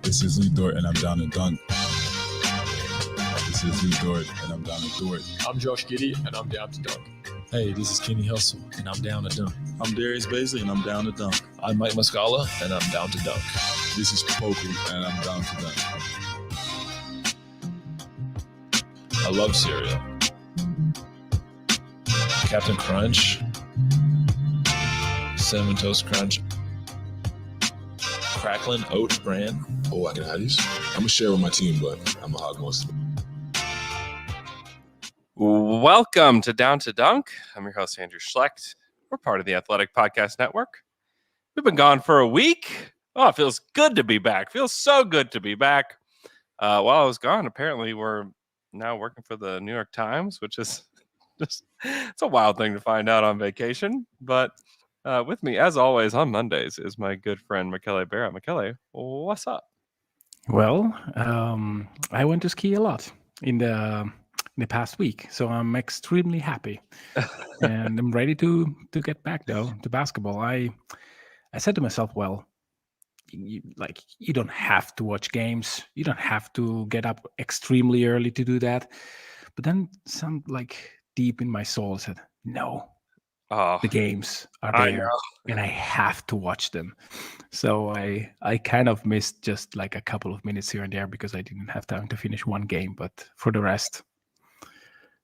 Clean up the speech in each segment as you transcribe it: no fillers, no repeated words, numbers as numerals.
This is Lee Dort, and I'm down to dunk. This is Lee Dort, and I'm down to Dort. I'm Josh Giddey, and I'm down to dunk. Hey, this is Kenny Hustle, and I'm down to dunk. I'm Darius Baisley, and I'm down to dunk. I'm Mike Muscala, and I'm down to dunk. This is Poku, and I'm down to dunk. I love cereal. Captain Crunch, Cinnamon Toast Crunch, Cracklin' Oats Bran. Oh, I can have these. I'm going to share with my team, but I'm going to hog most of them. Welcome to Down to Dunk. I'm your host, Andrew Schlecht. We're part of the Athletic Podcast Network. We've been gone for a week. Oh, it feels good to be back. Feels so good to be back. While I was gone, apparently we're now working for the New York Times, which is just, it's a wild thing to find out on vacation. But with me, as always, on Mondays is my good friend, Michele Barrett. Michele, what's up? Well, I went to ski a lot in the past week, so I'm extremely happy, and I'm ready to get back though to basketball. I said to myself, well, you don't have to watch games, you don't have to get up extremely early to do that. But then some deep in my soul said, no, the games are there, and I have to watch them. So I kind of missed just a couple of minutes here and there because I didn't have time to finish one game. But for the rest,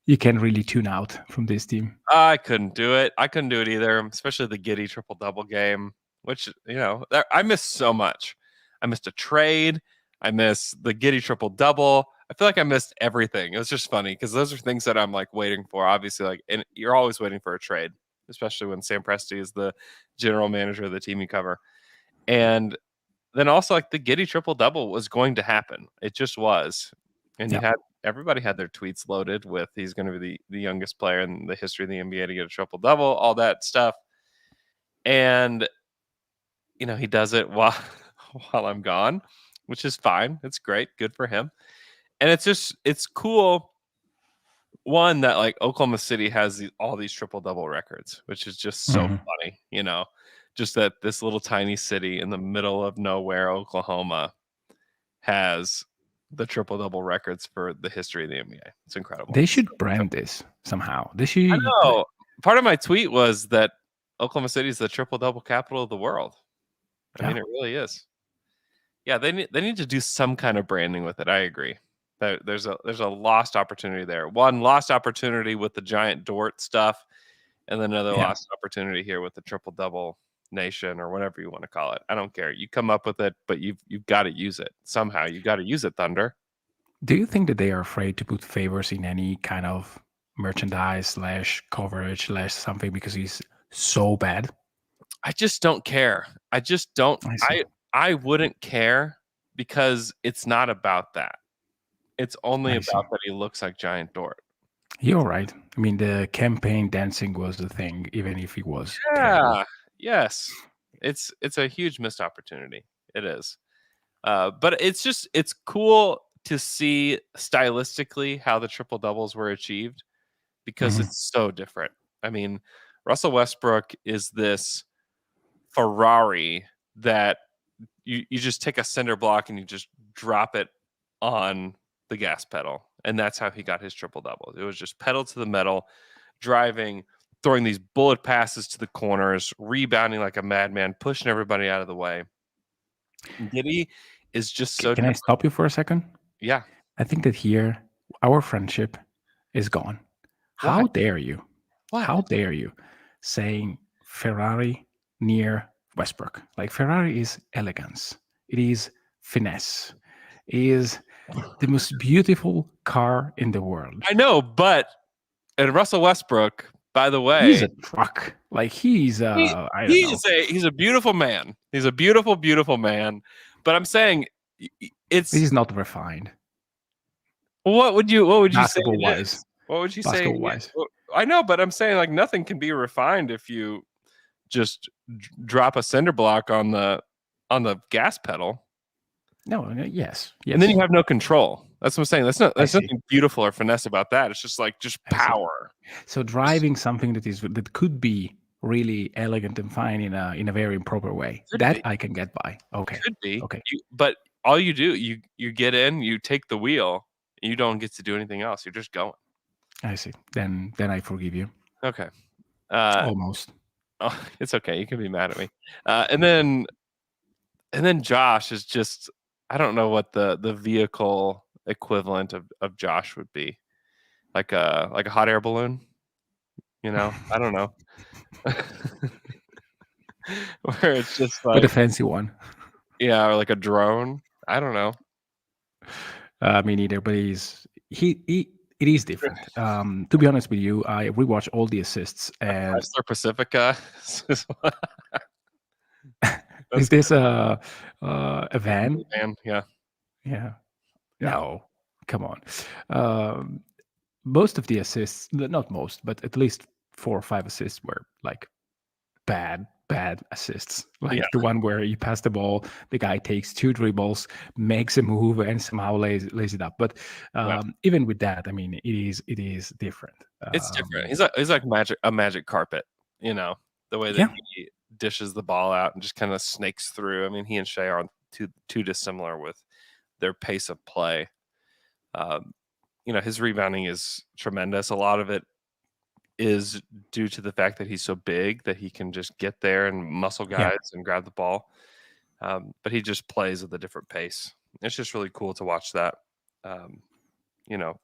you can really tune out from this team. I couldn't do it. I couldn't do it either, especially the Giddey triple-double game, which, I missed so much. I missed a trade. I missed the Giddey triple-double. I feel like I missed everything. It was just funny because those are things that I'm waiting for. Obviously, and you're always waiting for a trade, especially when Sam Presti is the general manager of the team you cover. And then also the Giddey triple-double was going to happen. It just was. And everybody had their tweets loaded with he's going to be the youngest player in the history of the NBA to get a triple-double, all that stuff. And, he does it while I'm gone, which is fine. It's great. Good for him. And it's cool, one, that Oklahoma City has all these triple-double records, which is just so funny, just that this little tiny city in the middle of nowhere, Oklahoma, has the triple-double records for the history of the NBA. It's incredible. They should brand this somehow. They should. I know. Part of my tweet was that Oklahoma City is the triple-double capital of the world. I mean, it really is. Yeah, they need to do some kind of branding with it. I agree. There's a lost opportunity there. One lost opportunity with the giant Dort stuff, and then another lost opportunity here with the triple-double nation or whatever you want to call it. I don't care. You come up with it, but you've got to use it somehow. You got to use it, Thunder. Do you think that they are afraid to put favors in any kind of merchandise / coverage / something because he's so bad? I just don't care. I just don't. I wouldn't care because it's not about that. It's only about that he looks like Giant Dort. You're right. I mean, the campaign dancing was the thing, even if he was. Yeah. terrible. Yes. It's a huge missed opportunity. It is. But it's cool to see stylistically how the triple doubles were achieved because it's so different. I mean, Russell Westbrook is this Ferrari that you just take a cinder block and you just drop it on the gas pedal. And that's how he got his triple doubles. It was just pedal to the metal, driving, throwing these bullet passes to the corners, rebounding like a madman, pushing everybody out of the way. Giddey is just so... Can I stop you for a second? Yeah. I think that here, our friendship is gone. How dare you? What? How dare you saying Ferrari near Westbrook? Ferrari is elegance. It is finesse. It is the most beautiful car in the world. I know, but and Russell Westbrook, by the way, he's a truck. He's a beautiful man. He's a beautiful, beautiful man. But I'm saying he's not refined. What would you say? Basketball wise. What would you say? I know, but I'm saying nothing can be refined if you just drop a cinder block on the gas pedal. No, yes. And then you have no control. That's what I'm saying. There's nothing beautiful or finesse about that. It's just power. So driving something that could be really elegant and fine in a very improper way, I can get by. Okay. Could be. Okay. But all you do, you get in, you take the wheel, you don't get to do anything else. You're just going. I see. Then I forgive you. Okay. Almost. Oh, it's okay. You can be mad at me. And then Josh is just, I don't know what the vehicle equivalent of Josh would be. Like a hot air balloon. I don't know. Where it's just But a like, fancy one. yeah, or like a drone. I don't know. Me neither, but it is different. To be honest with you, I rewatched all the assists, and Chrysler Pacifica. is this a van? Man, yeah. Yeah. No, come on. Most of the assists, not most, but at least 4 or 5 assists were like bad assists. Like Yeah. the one where you pass the ball, the guy takes 2 dribbles, makes a move, and somehow lays it up. But even with that, I mean, it is different. It's different. He's like a magic carpet, the way that he dishes the ball out and just kind of snakes through. I mean, he and Shai aren't too dissimilar with their pace of play. His rebounding is tremendous. A lot of it is due to the fact that he's so big that he can just get there and muscle guys and grab the ball. But he just plays at a different pace. It's just really cool to watch that,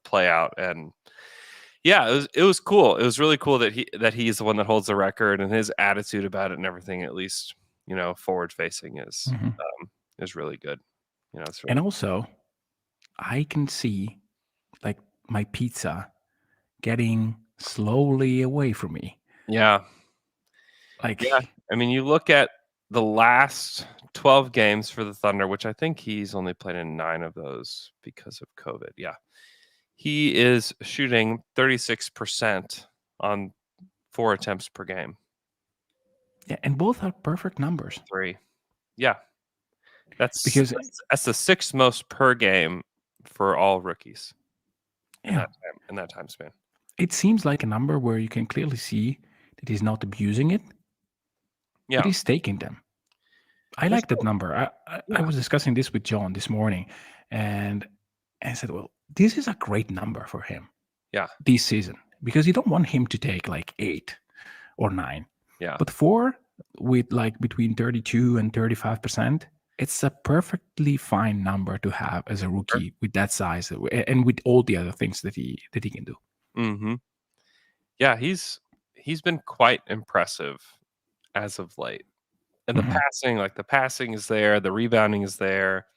play out. And yeah, it was cool. It was really cool that he's the one that holds the record, and his attitude about it and everything, at least, forward facing is really good. It's really And also, I can see like my pizza getting slowly away from me. Yeah. Like, I mean, you look at the last 12 games for the Thunder, which I think he's only played in 9 of those because of COVID. Yeah. He is shooting 36% on 4 attempts per game. yeah, and both are perfect numbers. 3. Yeah. That's Because that's the 6th most per game for all rookies in that time span. It seems like a number where you can clearly see that he's not abusing it. Yeah. But he's taking them. I like that number. I was discussing this with John this morning, and I said, well, this is a great number for him. Yeah. This season. Because you don't want him to take like 8 or 9. Yeah. But 4 with like between 32 and 35%, it's a perfectly fine number to have as a rookie with that size and with all the other things that he can do. Mm-hmm. Yeah, he's been quite impressive as of late. And the passing is there, the rebounding is there.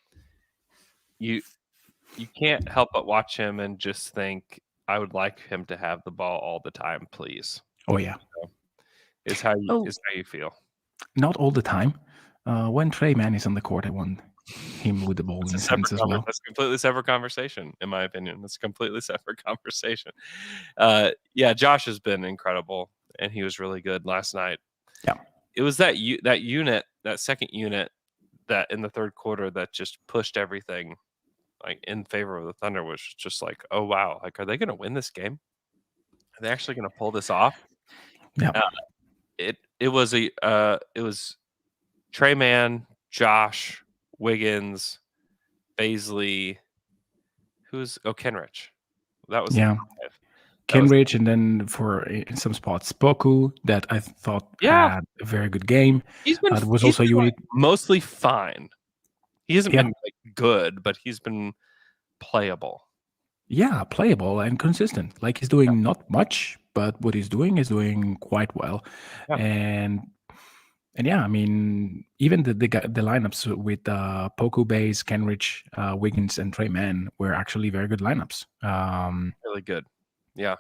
You can't help but watch him and just think, I would like him to have the ball all the time, please. Oh yeah. Is how you feel. Not all the time. When Trey Mann is on the court, I want him with the ball in his hands as well. That's a completely separate conversation, in my opinion. That's a completely separate conversation. Josh has been incredible, and he was really good last night. Yeah. It was that second unit that in the third quarter that just pushed everything like in favor of the Thunder, was just like, oh wow, like, are they going to win this game? Are they actually going to pull this off? Yeah. It was Trey Mann, Josh, Wiggins, Baisley, Kenrich. That was Kenrich, and then in some spots, Poku, that I thought had a very good game. He's been mostly fine. He hasn't been like good, but he's been playable. Yeah, playable and consistent. Like, he's doing not much, but what he's doing is doing quite well. Yeah. And yeah, I mean, even the lineups with Poku, Bays, Kenrich, Wiggins, and Trey Mann were actually very good lineups. Really good. Yeah.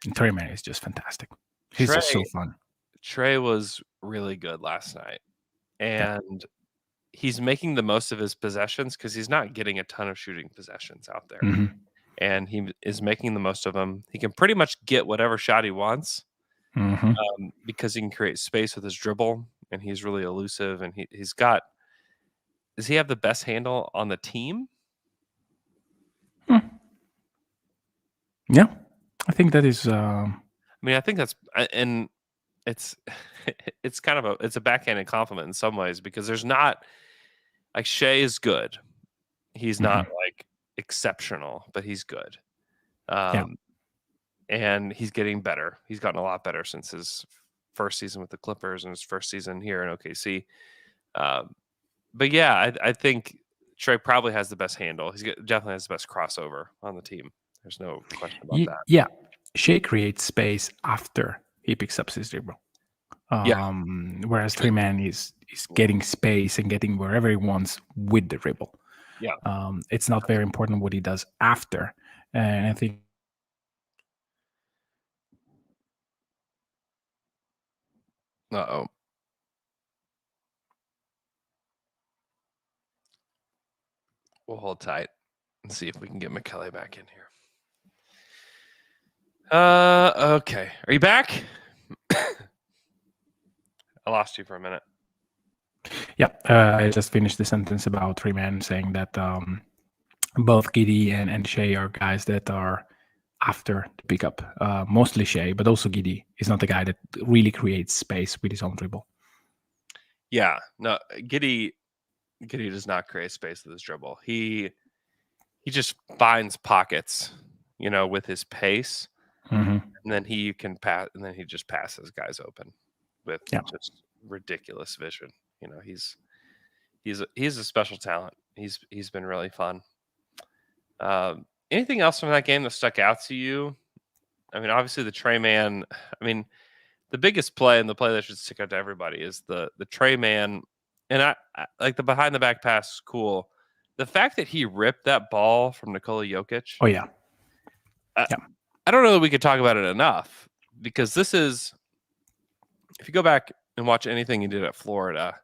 And Trey Mann is just fantastic. He's just so fun. Trey was really good last night. And he's making the most of his possessions because he's not getting a ton of shooting possessions out there. Mm-hmm. And he is making the most of them. He can pretty much get whatever shot he wants because he can create space with his dribble, and he's really elusive. And he's got. Does he have the best handle on the team? Yeah, I think that is. I mean, I think that's, and it's kind of it's a backhanded compliment in some ways, because there's not, like, Shai is good. He's not like exceptional, but he's good. And he's getting better. He's gotten a lot better since his first season with the Clippers and his first season here in OKC. But yeah, I think Trey probably has the best handle. Definitely has the best crossover on the team. There's no question about that. Yeah, Shai creates space after he picks up his dribble. Whereas Trey Mann is getting space and getting wherever he wants with the dribble. Yeah. It's not very important what he does after. And I think Uh-oh. We'll hold tight and see if we can get McKelly back in here. Okay. Are you back? I lost you for a minute. Yeah, I just finished the sentence about Trey Mann saying that both Giddey and Shai are guys that are after the pickup. Mostly Shai, but also Giddey is not the guy that really creates space with his own dribble. Yeah, no, Giddey does not create space with his dribble. He just finds pockets, with his pace, and then he can pass, and then he just passes guys open with just ridiculous vision. He's a special talent. He's been really fun. Anything else from that game that stuck out to you? I mean, obviously the Trey Mann. I mean, the biggest play and the play that should stick out to everybody is the Trey Mann, and I like the behind the back pass. Cool. The fact that he ripped that ball from Nikola Jokic. Oh yeah. I don't know that we could talk about it enough, because this is, if you go back and watch anything he did at Florida,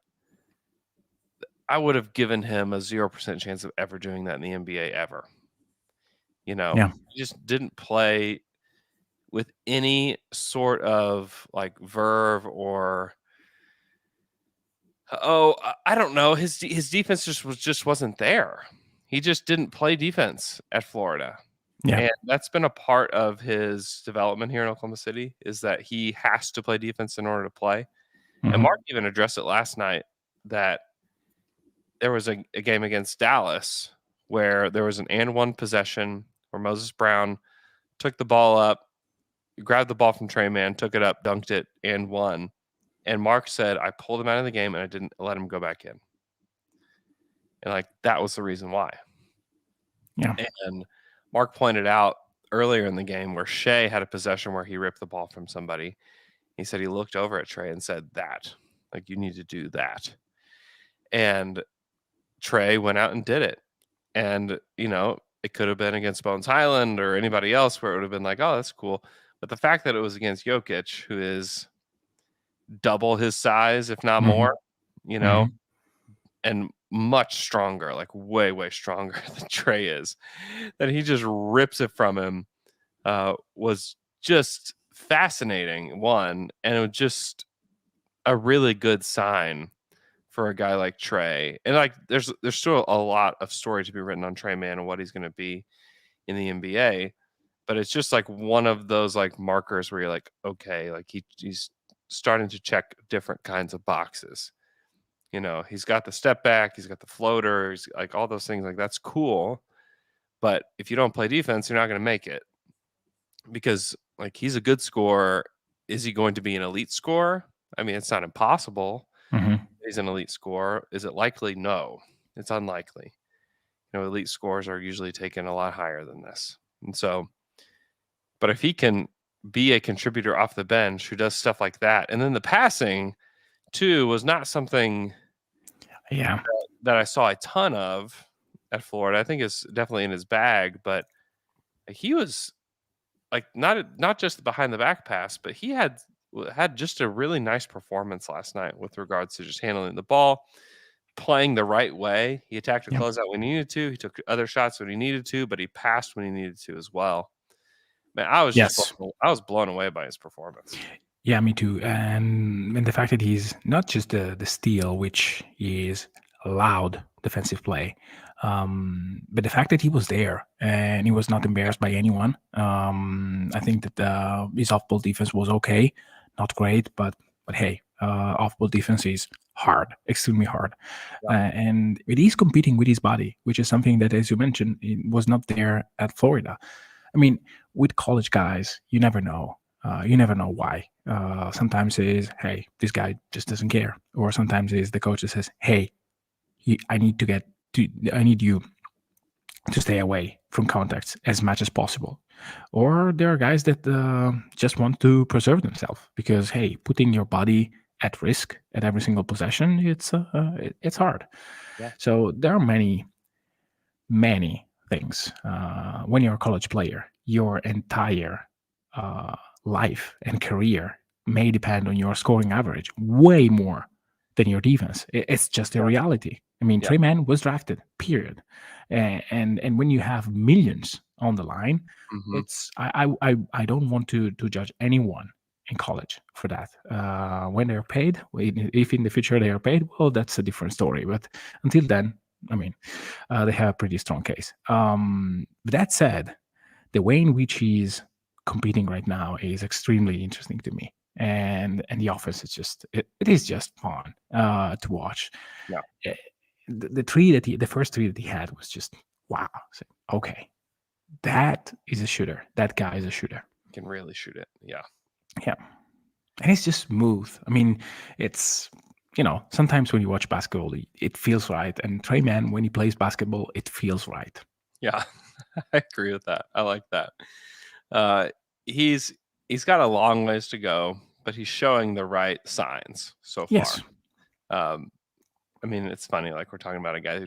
I would have given him a 0% chance of ever doing that in the NBA ever. He just didn't play with any sort of like verve or I don't know. His defense just wasn't there. He just didn't play defense at Florida. Yeah. And that's been a part of his development here in Oklahoma City, is that he has to play defense in order to play. And Mark even addressed it last night that there was a game against Dallas where there was an and one possession where Moses Brown took the ball up, grabbed the ball from Trey Mann, took it up, dunked it, and won. And Mark said, I pulled him out of the game and I didn't let him go back in. And that was the reason why. Yeah. And Mark pointed out earlier in the game where Shai had a possession where he ripped the ball from somebody. He said he looked over at Trey and said that, you need to do that. And Trey went out and did it. And, it could have been against Bones Highland or anybody else where it would have been oh, that's cool. But the fact that it was against Jokic, who is double his size, if not more, and much stronger, way, way stronger than Trey is, that he just rips it from him, was just fascinating, one, and it was just a really good sign for a guy like Trey. And there's still a lot of story to be written on Trey Mann and what he's going to be in the NBA, but it's just one of those markers where you're okay, he's starting to check different kinds of boxes. He's got the step back, he's got the floater, he's all those things. That's cool, but if you don't play defense, you're not going to make it, because he's a good scorer. Is he going to be an elite scorer? I mean, it's not impossible. He's an elite scorer. Is it likely? No, it's unlikely. Elite scores are usually taken a lot higher than this. And so, but if he can be a contributor off the bench who does stuff like that, and then the passing too was not something that I saw a ton of at Florida. I think it's definitely in his bag, but he was not just the behind the back pass, but he had just a really nice performance last night with regards to just handling the ball, playing the right way. He attacked the closeout when he needed to. He took other shots when he needed to, but he passed when he needed to as well. Man, I was blown away by his performance. Yeah, me too. And the fact that he's not just the steal, which is loud defensive play, but the fact that he was there and he was not embarrassed by anyone. I think that his off-ball defense was okay, not great, but hey, off-ball defense is hard, extremely hard. Yeah. And it is competing with his body, which is something that, as you mentioned, it was not there at Florida. I mean, with college guys, you never know. You never know why. Sometimes it is, hey, this guy just doesn't care. Or sometimes it is the coach that says, hey, I need you to stay away from contacts as much as possible. Or there are guys that just want to preserve themselves because, hey, putting your body at risk at every single possession, it's hard. Yeah. So there are many things. When you're a college player, your entire life and career may depend on your scoring average way more than your defense. It's just a reality. I mean, Yeah. Trey Mann was drafted, period. And when you have millions on the line, Mhm. I don't want to judge anyone in college for that. When they're paid, if in the future they are paid, well, that's a different story. But until then, I mean, they have a pretty strong case. But that said, the way in which he's competing right now is extremely interesting to me. And the offense is just it is just fun to watch. Yeah. The first three that he had was just wow. So, okay, that is a shooter. That guy is a shooter. Can really shoot it. Yeah. Yeah, and it's just smooth. I mean, it's sometimes when you watch basketball, it feels right. And Trey Mann, when he plays basketball, it feels right. Yeah. I agree with that. I like that. He's got a long ways to go, but he's showing the right signs so far. Yes. I mean, it's funny. Like we're talking about a guy who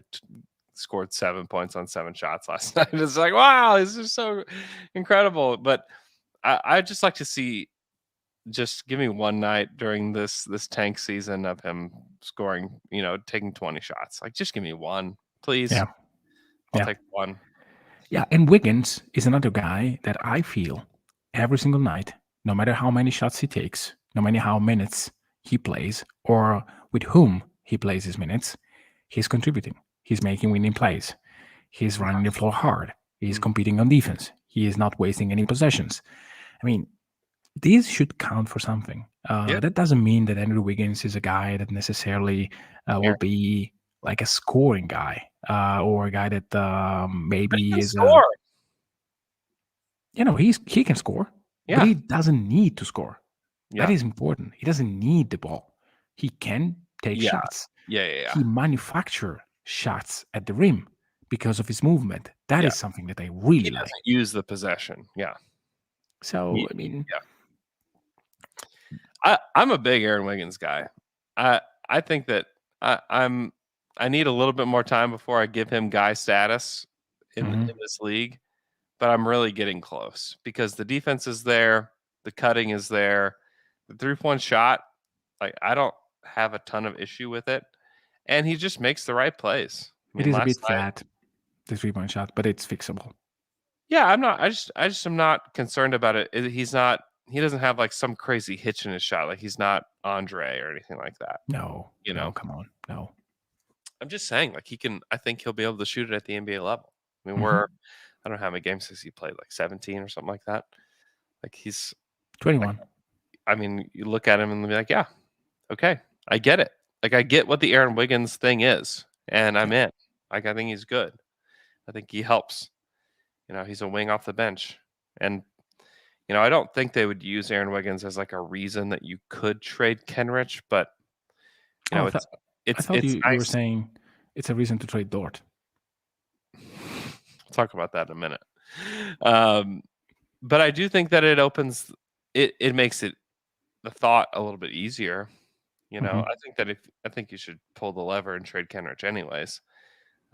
scored 7 points on 7 shots last night. It's like, wow, this is so incredible. But I just like to see. Just give me one night during this tank season of him scoring, taking 20 shots. Like, just give me one, please. Yeah. I'll take one. Yeah, and Wiggins is another guy that I feel every single night, no matter how many shots he takes, no matter how minutes he plays, or with whom he plays his minutes, he's contributing. He's making winning plays. He's running the floor hard. He's competing on defense. He is not wasting any possessions. I mean, these should count for something. That doesn't mean that Andrew Wiggins is a guy that necessarily will be like a scoring guy or a guy that maybe is score. He can score, but he doesn't need to score. Yeah. That is important. He doesn't need the ball. He can take shots. Yeah. He manufactures shots at the rim because of his movement. That is something that I really like. Use the possession. Yeah. So I mean, I'm a big Aaron Wiggins guy. I think that I need a little bit more time before I give him guy status in this league, but I'm really getting close because the defense is there, the cutting is there, the 3-point shot. Like I don't have a ton of issue with it, and he just makes the right plays. I mean, it is a bit flat, the 3-point shot, but it's fixable. Yeah, I'm not. I just am not concerned about it. He's not. He doesn't have like some crazy hitch in his shot. Like he's not Andre or anything like that. No, no, come on, no. I'm just saying, like he can. I think he'll be able to shoot it at the NBA level. I mean, I don't know how many games has he played, like 17 or something like that. Like he's 21. Like, I mean, you look at him and be like, yeah, okay, I get it. Like I get what the Aaron Wiggins thing is, and I'm in. Like I think he's good. I think he helps. He's a wing off the bench, and I don't think they would use Aaron Wiggins as like a reason that you could trade Kenrich, but I thought you nice. were saying it's a reason to trade Dort. We'll talk about that in a minute. But I do think that it opens it makes it the thought a little bit easier. I think that I think you should pull the lever and trade Kenrich anyways.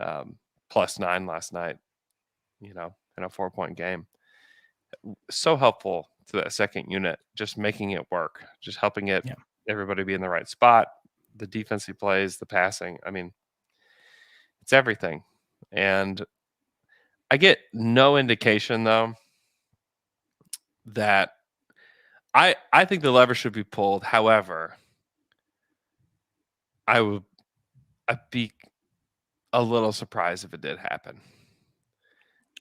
+9 last night, in a 4-point game. So helpful to that second unit, just making it work, just helping everybody be in the right spot, the defensive plays, the passing. I mean, it's everything. And I get no indication though that I think the lever should be pulled. However, I'd be a little surprised if it did happen.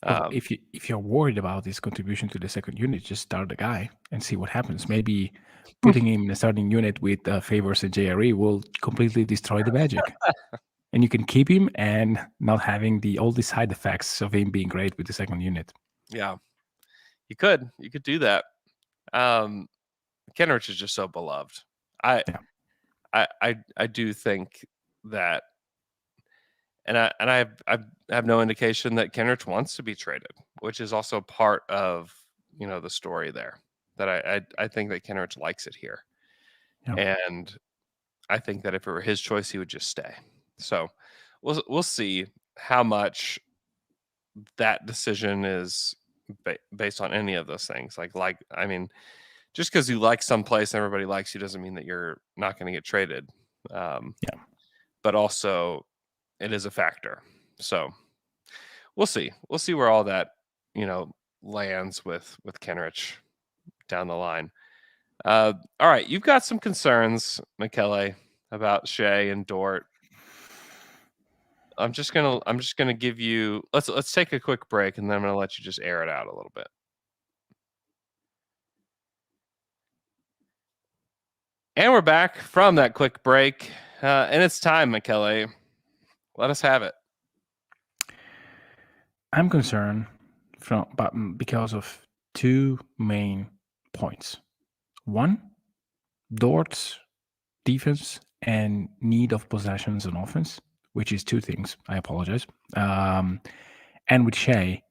But Um, if you're worried about his contribution to the second unit, just start the guy and see what happens. Maybe putting him in the starting unit with Favors and JRE will completely destroy the magic. And you can keep him and not having all the side effects of him being great with the second unit. yeah, you could do that. Kenrich is just so beloved. I do think that, and I have no indication that Kenrich wants to be traded, which is also part of the story there. That I think that Kenrich likes it here, and I think that if it were his choice, he would just stay. So we'll see how much that decision is based on any of those things. Like I mean, just because you like some place and everybody likes you doesn't mean that you're not going to get traded. But also, it is a factor. So we'll see. We'll see where all that lands with Kenrich down the line. All right, you've got some concerns, Michele, about Shai and Dort. I'm just gonna give you. Let's take a quick break, and then I'm gonna let you just air it out a little bit. And we're back from that quick break, and it's time, Michele. Let us have it. I'm concerned because of two main points. One, Dort's defense and need of possessions on offense, which is two things. I apologize. And with Shai,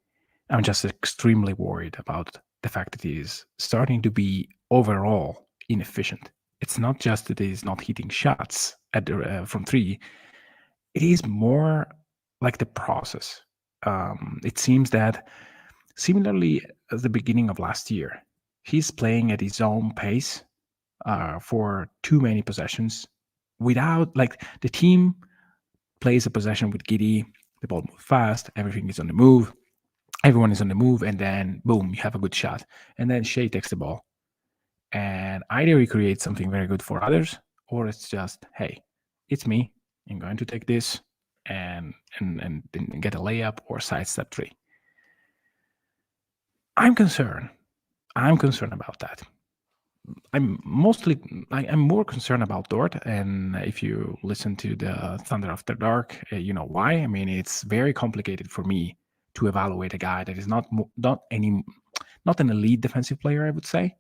I'm just extremely worried about the fact that he is starting to be overall inefficient. It's not just that he's not hitting shots from three. It is more like the process. It seems that similarly at the beginning of last year, he's playing at his own pace for too many possessions without, like, the team plays a possession with Giddey, the ball moves fast, everything is on the move, everyone is on the move, and then boom, you have a good shot. And then Shai takes the ball. And either he creates something very good for others, or it's just, hey, it's me. I'm going to take this and get a layup or sidestep three. I'm concerned about that. I'm more concerned about Dort, and if you listen to the Thunder After Dark, you know why. I mean, it's very complicated for me to evaluate a guy that is not an elite defensive player, I would say,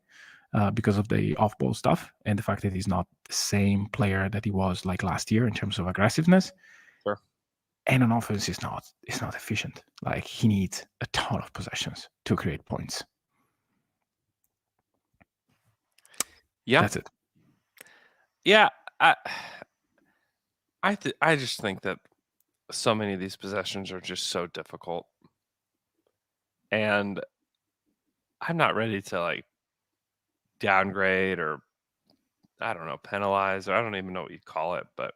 because of the off-ball stuff and the fact that he's not the same player that he was like last year in terms of aggressiveness. Sure. And on offense, is not efficient. Like, he needs a ton of possessions to create points. Yeah, that's it. Yeah, I just think that so many of these possessions are just so difficult, and I'm not ready to like downgrade or I don't know, penalize, or I don't even know what you call it, but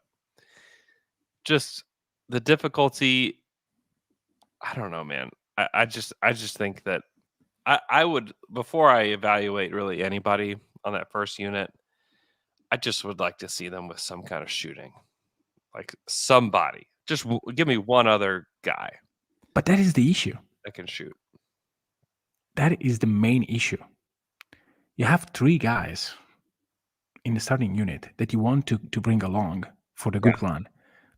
just the difficulty. I don't know, man. I just think that I would, before I evaluate really anybody on that first unit, I just would like to see them with some kind of shooting, like somebody. Just give me one other guy. But that is the issue. That can shoot. That is the main issue. You have three guys in the starting unit that you want to bring along for the good run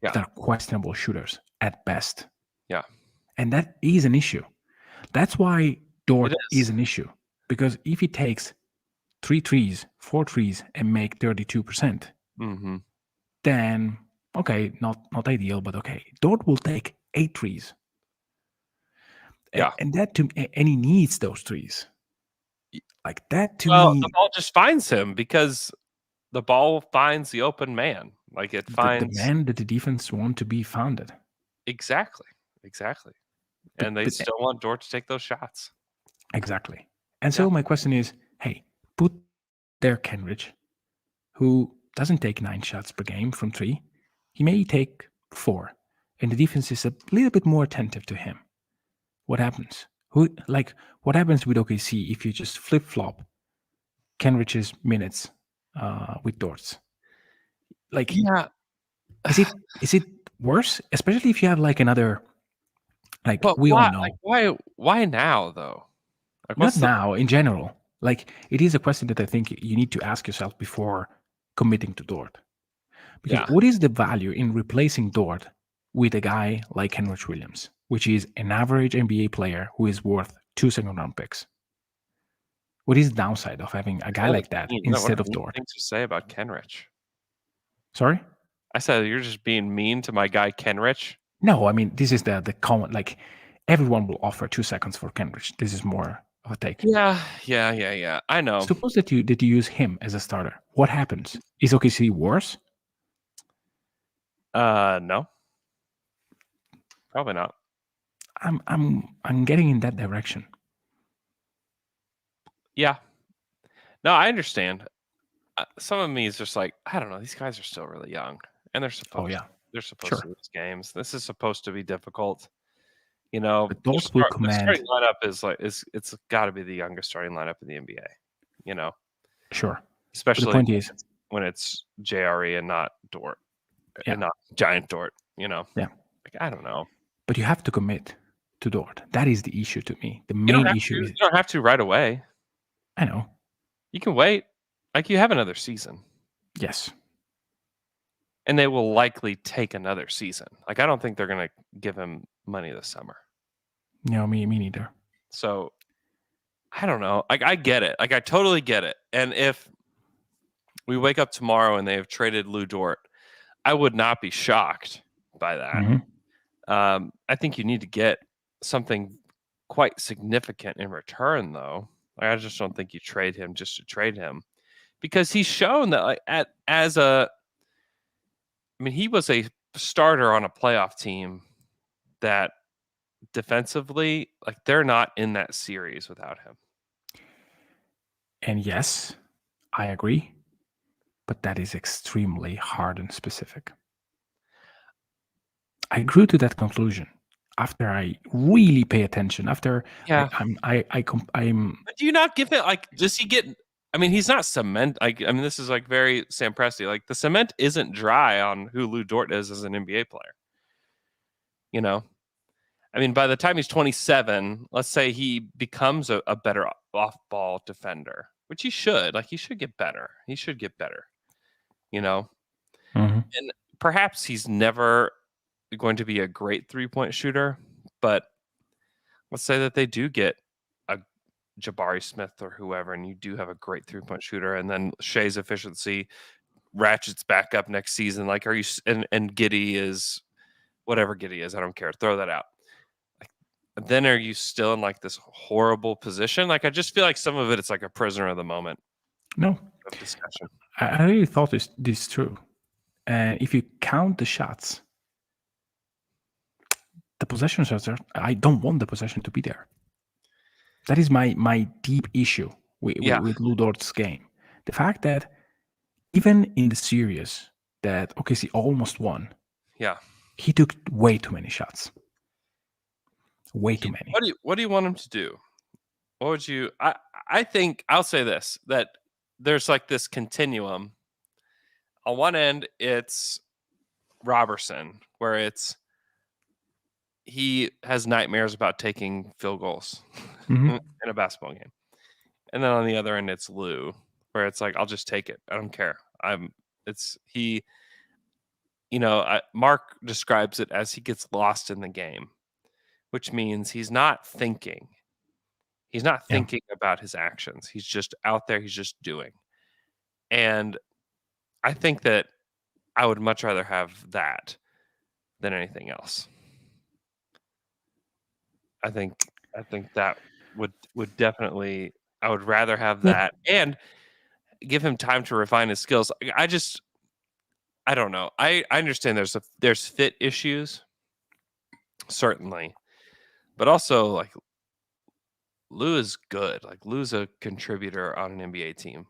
that are questionable shooters at best. Yeah. And that is an issue. That's why Dort is an issue. Because if he takes 3 threes, 4 threes, and make 32%, then, okay, not ideal, but okay. Dort will take 8 threes. Yeah. And he needs those threes. Like that to me. The ball just finds him because the ball finds the open man. Like it finds the man that the defense want to be founded. Exactly. And they still want Dort to take those shots. Exactly. And so my question is, hey, put there Kenrich, who doesn't take 9 shots per game from 3. He may take 4. And the defense is a little bit more attentive to him. What happens? What happens with OKC if you just flip-flop Kenrich's minutes with Dort's? Is it worse? Especially if you have like another Like But we all why? know, Like why now though? Like not what's the now in general. Like it is a question that I think you need to ask yourself before committing to Dort. Because Yeah. what is the value in replacing Dort with a guy like Kenrich Williams, which is an average NBA player who is worth 2 second-round picks? What is the downside of having a guy like that instead of Dort? Things to say about Kenrich. Sorry? I said you're just being mean to my guy Kenrich. No, I mean, this is the common, like, everyone will offer 2 seconds for Kenrich. This is more of a take. Yeah. I know. Suppose that you use him as a starter. What happens? Is OKC worse? No. Probably not. I'm getting in that direction. Yeah. No, I understand. Some of me is just like, I don't know. These guys are still really young, and they're supposed. Oh yeah, they're supposed Sure. to lose games. This is supposed to be difficult. You know, But the Dort will the starting command. lineup is like it's got to be the youngest starting lineup in the NBA. You know, Sure. But the especially point is, when it's JRE and not Dort, Yeah. and not Giant Dort. You know, Yeah. Like, I don't know. but you have to commit to Dort. That is the issue to me. The You don't main have issue to. is, You don't have to right away. I know. You can wait. Like you have another season. Yes. And they will likely take another season. Like I don't think they're gonna give him money this summer. No, me neither. So I don't know. Like I get it. Like I totally get it. And if we wake up tomorrow and they have traded Lou Dort, I would not be shocked by that. Mhm. I think you need to get something quite significant in return, though. Like, I just don't think you trade him just to trade him, because he's shown that like he was a starter on a playoff team that defensively, like they're not in that series without him. And yes, I agree. But that is extremely hard and specific. I grew to that conclusion after I really pay attention. After Yeah. I'm But do you not give it like? Does he get? I mean, he's not cement. Like, I mean, this is like very Sam Presti. Like, the cement isn't dry on who Lou Dort is as an NBA player. You know, I mean, by the time he's 27, let's say he becomes a better off-ball defender, which he should. Like, he should get better. He should get better. You know, Mhm. and perhaps he's never going to be a great three-point shooter, but let's say that they do get a Jabari Smith or whoever, and you do have a great three-point shooter, and then Shai's efficiency ratchets back up next season. Like, are you and Giddey is whatever Giddey is, I don't care. Throw that out. Like, then are you still in like this horrible position? Like, I just feel like some of it's like a prisoner of the moment No, of discussion. I really thought this true. And if you count the shots, the possession shots are, I don't want the possession to be there. That is my deep issue with Lou Dort's game. The fact that even in the series that OKC almost won, Yeah. he took way too many shots. Way too many. What do you want him to do? What would you? I think I'll say this, that there's like this continuum. On one end, it's Robertson, where he has nightmares about taking field goals Mhm. in a basketball game, and then on the other end, it's Lou, where it's like, I'll just take it. I don't care. Mark describes it as he gets lost in the game, which means he's not thinking. He's not Yeah. thinking about his actions. He's just out there. He's just doing. And I think that I would much rather have that than anything else. I think that would definitely, I would rather have that and give him time to refine his skills. I don't know. I understand there's fit issues, certainly, but also like Lou is good. Like Lou's a contributor on an NBA team.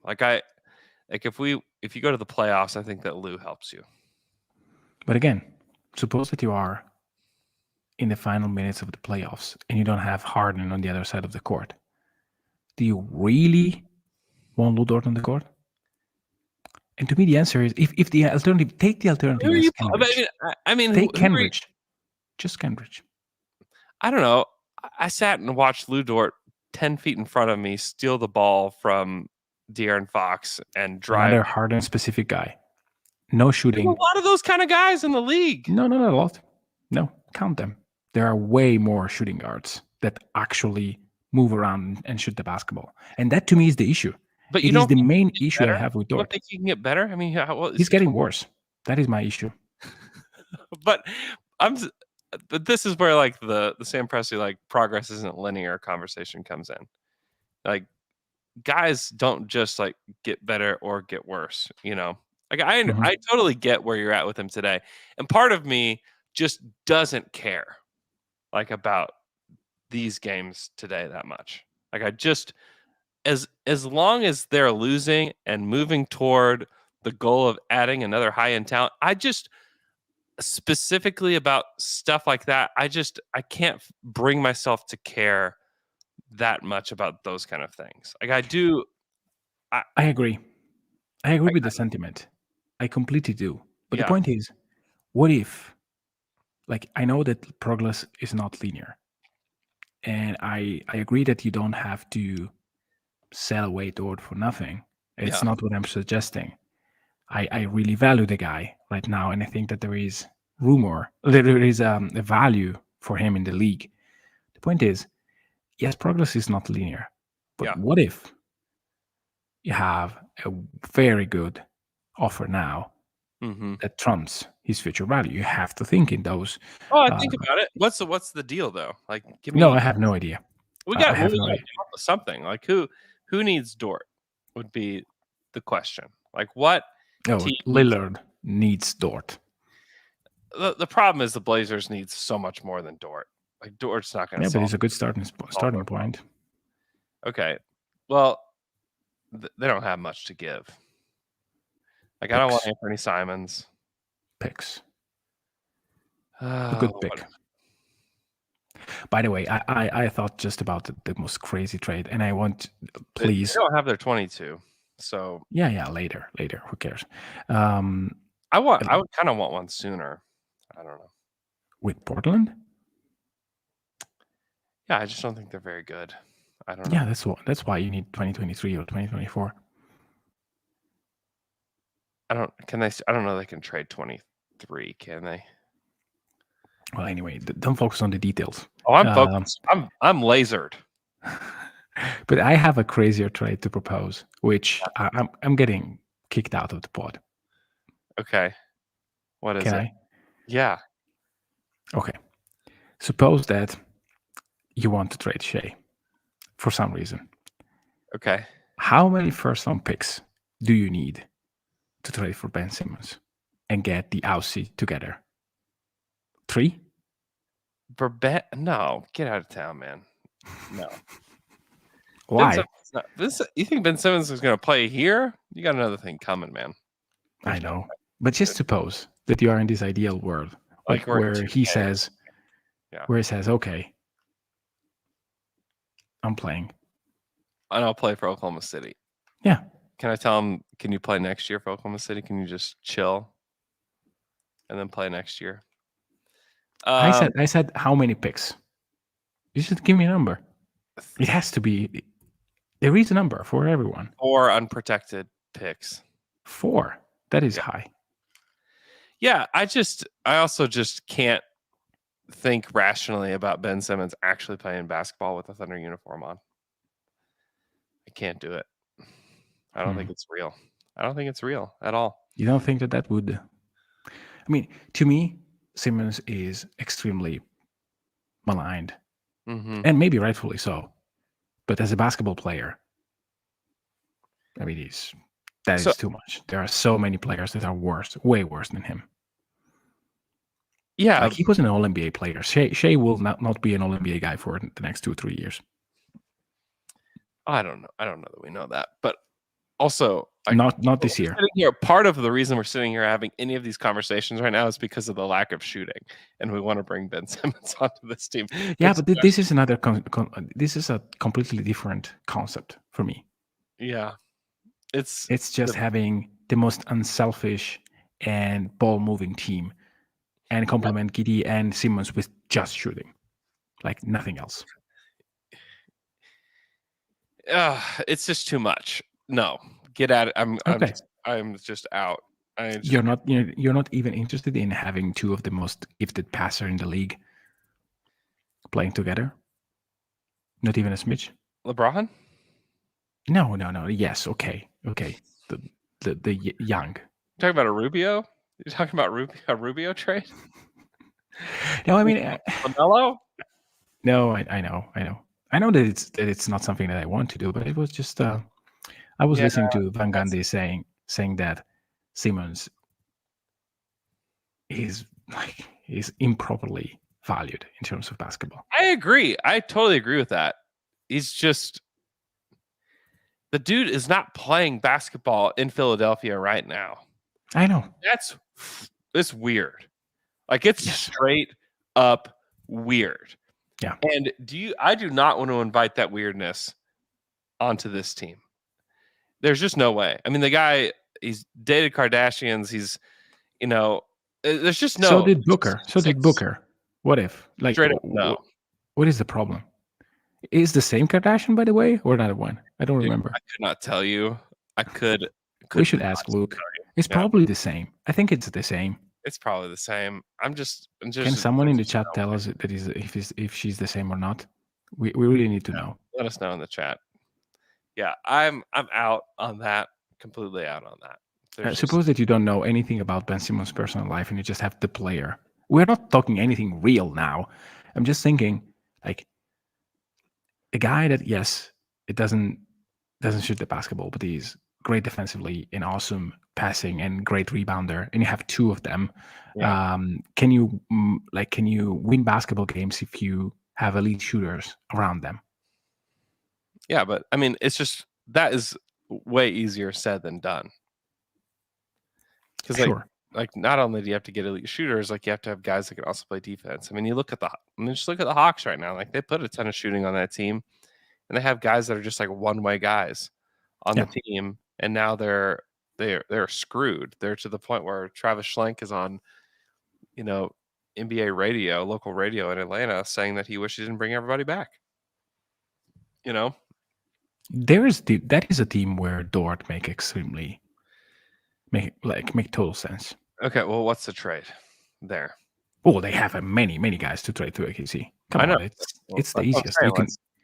If you go to the playoffs, I think that Lou helps you. But again, suppose that you are in the final minutes of the playoffs and you don't have Harden on the other side of the court. Do you really want Lou Dort on the court? And to me, the answer is if the alternative, take the alternative. Who are as you? Kenrich. I mean, Take who are you- Kenrich. Just Kenrich. I don't know. I sat and watched Lou Dort 10 feet in front of me steal the ball from De'Aaron Fox and drive. Another hard and specific guy. No There's shooting. a lot of those kind of guys in the league. No, not a lot. No, count them. There are way more shooting guards that actually move around and shoot the basketball. And that to me is the issue. But It you is don't the think main he can get issue I better? have with You don't Dort. think he can get better? I mean, He's getting worse. That is my issue. But but this is where like the Sam Presti like progress isn't linear conversation comes in. Like guys don't just like get better or get worse, you know. Like I totally get where you're at with him today. And part of me just doesn't care like about these games today that much. Like I just as long as they're losing and moving toward the goal of adding another high-end talent, I just specifically about stuff like that, I can't bring myself to care that much about those kind of things. Like I do. I agree. I agree with the sentiment. I completely do. But Yeah. the point is, what if, like, I know that progress is not linear. And I agree that you don't have to sell away Dort for nothing. It's Yeah. not what I'm suggesting. I really value the guy right now. And I think that there is a value for him in the league. The point is, yes, progress is not linear. But Yeah. what if you have a very good offer now Mm-hmm. that trumps his future value? You have to think in those. Oh, I think about it. What's the deal though? Like, give me. No, I have no idea. We I got have we no gotta idea. come up with something. Like who needs Dort would be the question. Like what? No, team- Lillard needs Dort. The problem is the Blazers need so much more than Dort. Like Dort's not going to. Yeah, but he's a good starting point. Okay, well, they don't have much to give. Like I don't want Picks. Anthony Simons. Picks. A good pick. By the way, I thought just about the most crazy trade, and I want, please. They don't have their 22, so Yeah, later. Who cares? I would kind of want one sooner. I don't know. With Portland? Yeah, I just don't think they're very good. I don't know. Yeah, that's why you need 2023 or 2024. I don't know they can trade 23, can they? Well, anyway, don't focus on the details. Oh, I'm focused. I'm lasered. But I have a crazier trade to propose, which I'm getting kicked out of the pod. Okay. What is Can it? I? Yeah. Okay. Suppose that you want to trade Shai for some reason. Okay. How many first-round picks do you need to trade for Ben Simmons and get the Aussie together? 3? For Ben? No, get out of town, man. No. Why? You think Ben Simmons is going to play here? You got another thing coming, man. I know. But just suppose that you are in this ideal world, Like we're where in he 2K. says, Yeah. where he says, okay, I'm playing. And I'll play for Oklahoma City. Yeah. Can I tell him, can you play next year for Oklahoma City? Can you just chill and then play next year? I said, how many picks? You should give me a number. It has to be. There is a number for everyone. 4 unprotected picks. 4. That is high. Yeah, I also just can't think rationally about Ben Simmons actually playing basketball with a Thunder uniform on. I can't do it. I don't think it's real. I don't think it's real at all. You don't think that would? I mean, to me, Simmons is extremely maligned, and maybe rightfully so. But as a basketball player, I mean, that is too much. There are so many players that are worse, way worse than him. Yeah, like he was an All-NBA player. Shai will not be an All-NBA guy for the next 2-3 years. I don't know. I don't know that we know that, but also not this year. Part of the reason we're sitting here having any of these conversations right now is because of the lack of shooting, and we want to bring Ben Simmons onto this team. Yeah, but this is another. This is a completely different concept for me. Yeah, it's just having the most unselfish and ball-moving team, and complement Giddey and Simmons with just shooting. like nothing else. It's just too much. No, get at it. Okay. I'm just out. You're not even interested in having two of the most gifted passer in the league playing together. Not even a smidge. LeBron? No. Yes, okay. The young. Talking about a Rubio? You're talking about a Rubio trade? No, I mean, LaMelo? no, I know. I know that it's not something that I want to do, but it was just I was listening to Van Gundy saying that Simmons is improperly valued in terms of basketball. I agree. I totally agree with that. He's just the dude is not playing basketball in Philadelphia right now. I know. It's weird. Like it's straight up weird. Yeah. And I do not want to invite that weirdness onto this team. There's just no way. I mean, the guy, he's dated Kardashians. He's, there's just no. So did Booker. What if? Like, straight up, no. What is the problem? Is the same Kardashian, by the way, or another one? I don't remember. I could not tell you. I could. We should ask Luke. It's probably the same. I think it's the same. It's probably the same. I'm just. Can someone in the chat tell us that if she's the same or not? We really need to know. Let us know in the chat. Yeah, I'm out on that. Completely out on that. Suppose that you don't know anything about Ben Simmons' personal life and you just have the player. We're not talking anything real now. I'm just thinking, like, a guy that, yes, it doesn't shoot the basketball, but he's great defensively and awesome passing and great rebounder, and you have two of them. Yeah. Can you win basketball games if you have elite shooters around them? Yeah, but I mean, it's just that is way easier said than done. Because like not only do you have to get elite shooters, like you have to have guys that can also play defense. I mean, just look at the Hawks right now. Like they put a ton of shooting on that team, and they have guys that are just like one-way guys on the team, and now they're screwed. They're to the point where Travis Schlenk is on, NBA radio, local radio in Atlanta, saying that he wishes he didn't bring everybody back. That is a team where Dort make total sense. Okay, well, what's the trade there? Oh, they have many guys to trade to AKC. Come on, it's the easiest.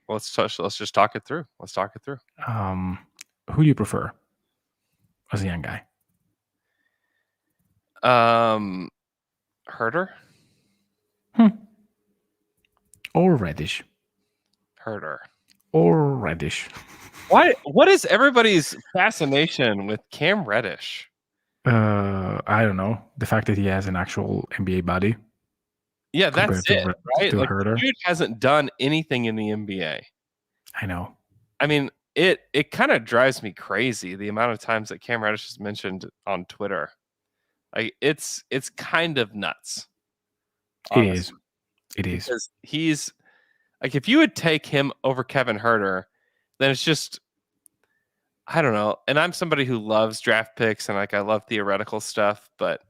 Let's just talk it through. Let's talk it through. Who do you prefer as a young guy? Herder. Or Reddish. Herder. Or Reddish. Why? What is everybody's fascination with Cam Reddish? I don't know. The fact that he has an actual NBA body. Yeah, that's it, right? Like, Herder. Dude hasn't done anything in the NBA. I know. I mean, it kind of drives me crazy the amount of times that Cam Reddish is mentioned on Twitter. Like it's kind of nuts. Honestly. It is. Because he's like, if you would take him over Kevin Herder, then it's just, I don't know. And I'm somebody who loves draft picks and like I love theoretical stuff, but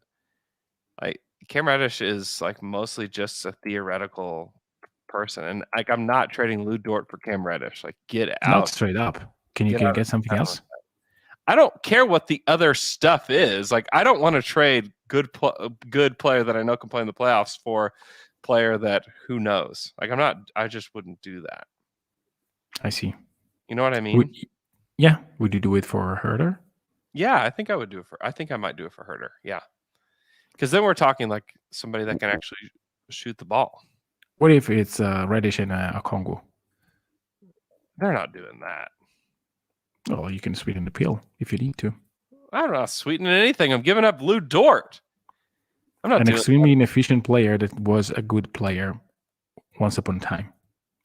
like Cam Reddish is like mostly just a theoretical person. And like I'm not trading Lou Dort for Cam Reddish. Like get out. Not straight up. Can you get something else? I don't care what the other stuff is. Like I don't want to trade good player that I know can play in the playoffs for player that who knows. Like I just wouldn't do that. I see. You know what I mean? Would you do it for Herder? Yeah, I think I would do it I think I might do it for Herder. Yeah. Because then we're talking like somebody that can actually shoot the ball. What if it's Reddish and a Congo? They're not doing that. Oh, you can sweeten the pill if you need to. I'm not sweetening anything. I'm giving up Lou Dort. I'm not an extremely inefficient player that was a good player once upon a time,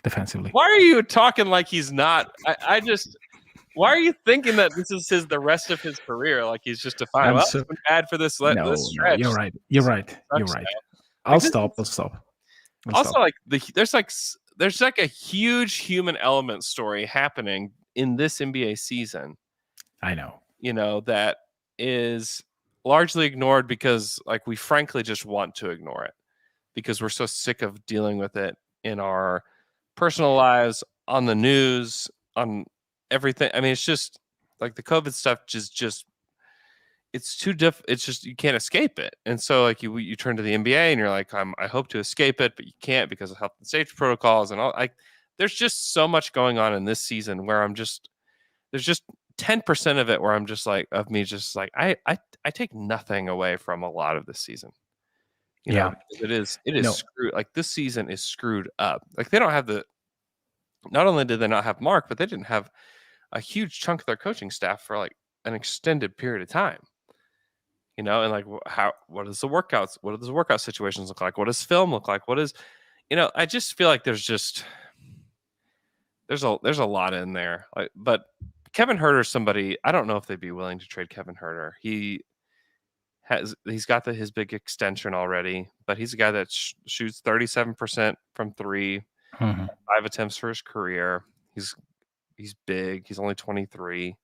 defensively. Why are you talking like he's not? Why are you thinking that this is the rest of his career? Like he's just defined. Well, it's been bad for this stretch. No, you're right. I'll stop. Also, like there's like a huge human element story happening in this NBA season. I know. That is largely ignored because like we frankly just want to ignore it because we're so sick of dealing with it in our personal lives, on the news, on everything. I mean, it's just like the COVID stuff just it's too it's just you can't escape it. And so like you turn to the NBA and you're like, I hope to escape it, but you can't because of health and safety protocols and all. Like there's just so much going on in this season where there's just 10% of it where I'm just like I take nothing away from a lot of this season. You know, it is screwed. Like this season is screwed up. Like they don't have not only did they not have Mark, but they didn't have a huge chunk of their coaching staff for like an extended period of time. You know, and like what does the workout situations look like? What does film look like? I just feel like there's a lot in there. But Kevin Huerter's somebody, I don't know if they'd be willing to trade Kevin Huerter. He's got his big extension already, but he's a guy that shoots 37% from 3, 5 attempts for his career. He's big. He's only 23.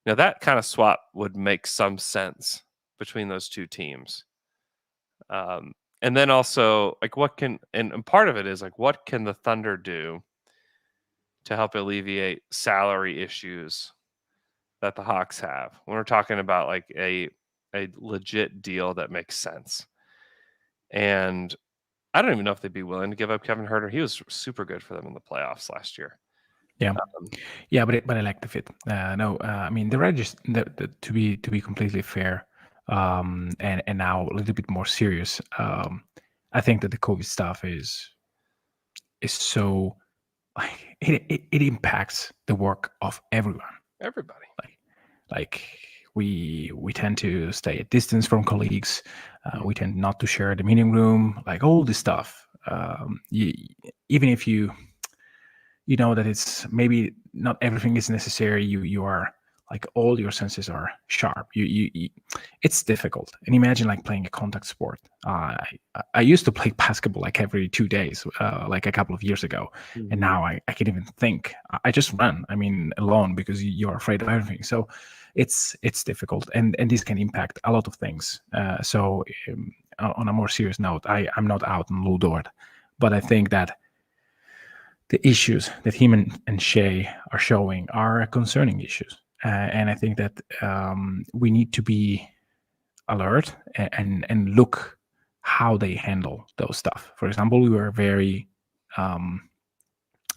Now that kind of swap would make some sense between those two teams. And then also like and part of it is like what can the Thunder do to help alleviate salary issues that the Hawks have when we're talking about like a legit deal that makes sense. And I don't even know if they'd be willing to give up Kevin Huerter. He was super good for them in the playoffs last year. Yeah, but I like the fit. I mean the Reds. To be completely fair, and now a little bit more serious. I think that the COVID stuff is so it impacts the work of everyone. Everybody. Like we tend to stay at distance from colleagues. We tend not to share the meeting room. Like all this stuff. Even if you know that it's maybe not everything is necessary. You are like all your senses are sharp. You it's difficult. And imagine like playing a contact sport. I used to play basketball like every 2 days, like a couple of years ago, and now I can't even think. I just run. I mean, alone because you're afraid of everything. So it's difficult, and this can impact a lot of things. So on a more serious note, I'm not out on Lou Dort, but I think that the issues that him and Shai are showing are concerning issues. And I think that we need to be alert and look how they handle those stuff. For example, we were very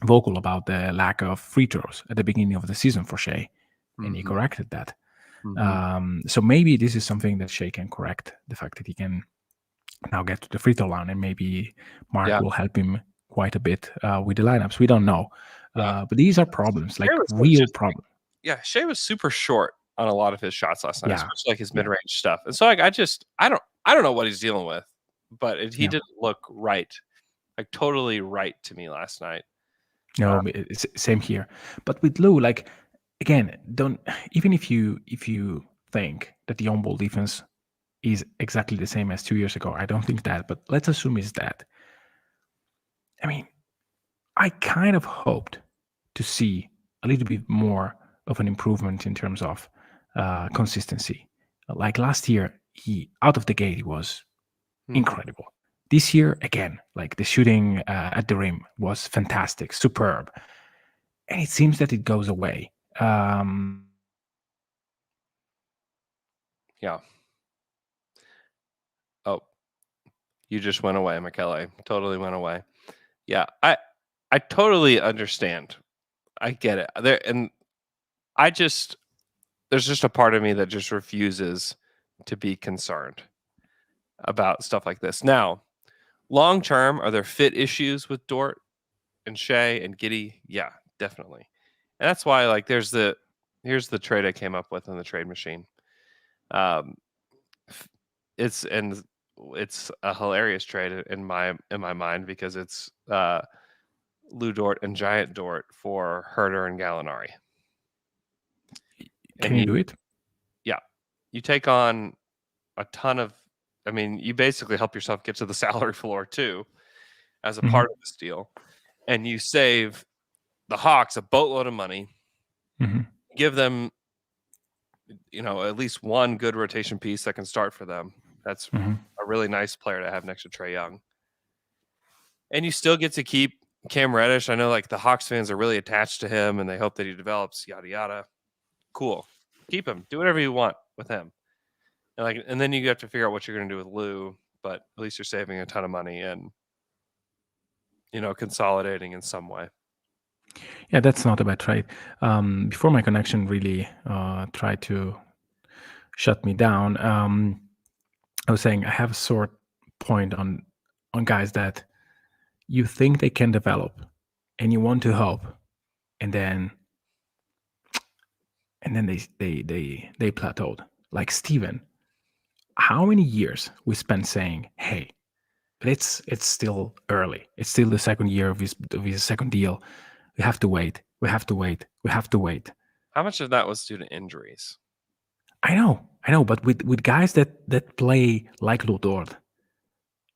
vocal about the lack of free throws at the beginning of the season for Shai, and he corrected that. So maybe this is something that Shai can correct, the fact that he can now get to the free throw line, and maybe Mark will help him quite a bit with the lineups. We don't know. But these are problems, like real problems. Yeah, Shai was super short on a lot of his shots last night, especially like his mid-range stuff. And so like I don't know what he's dealing with, but he didn't look right. Like totally right to me last night. No, it's same here. But with Lou, like again, even if you think that the on-ball defense is exactly the same as 2 years ago, I don't think that, but let's assume it's that. I mean, I kind of hoped to see a little bit more of an improvement in terms of consistency. Like last year, he out of the gate, he was incredible. This year, again, like the shooting at the rim was fantastic, superb. And it seems that it goes away. Yeah. Oh, you just went away, Michele. Totally went away. Yeah, I totally understand. I get it. There's just a part of me that just refuses to be concerned about stuff like this. Now, long term, are there fit issues with Dort and Shai and Giddey? Yeah, definitely. And that's why like here's the trade I came up with in the trade machine. It's a hilarious trade in my mind because it's Lou Dort and Giant Dort for Huerter and Gallinari. Can you do it? Yeah. You take on a ton of, I mean, you basically help yourself get to the salary floor too as a part of this deal. And you save the Hawks a boatload of money, give them, at least one good rotation piece that can start for them. That's a really nice player to have next to Trae Young. And you still get to keep Cam Reddish. I know like the Hawks fans are really attached to him and they hope that he develops, yada yada. Cool. Keep him. Do whatever you want with him. And then you have to figure out what you're going to do with Lou, but at least you're saving a ton of money and consolidating in some way. Yeah, that's not a bad trade. Before my connection really tried to shut me down, I was saying I have a sort point on guys that you think they can develop and you want to help, and then they plateaued. Like Steven, how many years we spent saying, hey, it's still early. It's still the second year of his second deal. We have to wait. We have to wait. We have to wait. How much of that was due to injuries? I know. But with guys that play like Dort,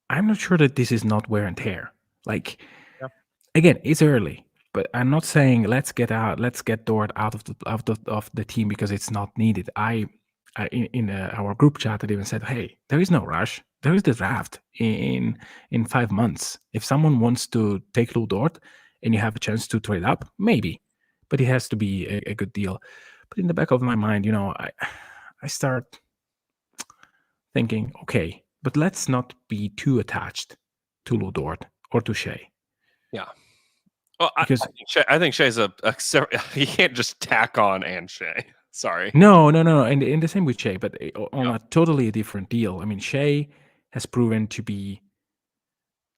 I'm not sure that this is not wear and tear. Like, again, it's early, but I'm not saying let's get Dort out of the team because it's not needed. In our group chat, I even said, hey, there is no rush. There is the draft in 5 months. If someone wants to take Dort and you have a chance to trade up, maybe, but it has to be a good deal. But in the back of my mind, I start thinking, okay, but let's not be too attached to Dort or to Shai. Yeah. Well, because I think Shai's you can't just tack on and Shai. Sorry. No. And in the same with Shai, but on a totally different deal. I mean, Shai has proven to be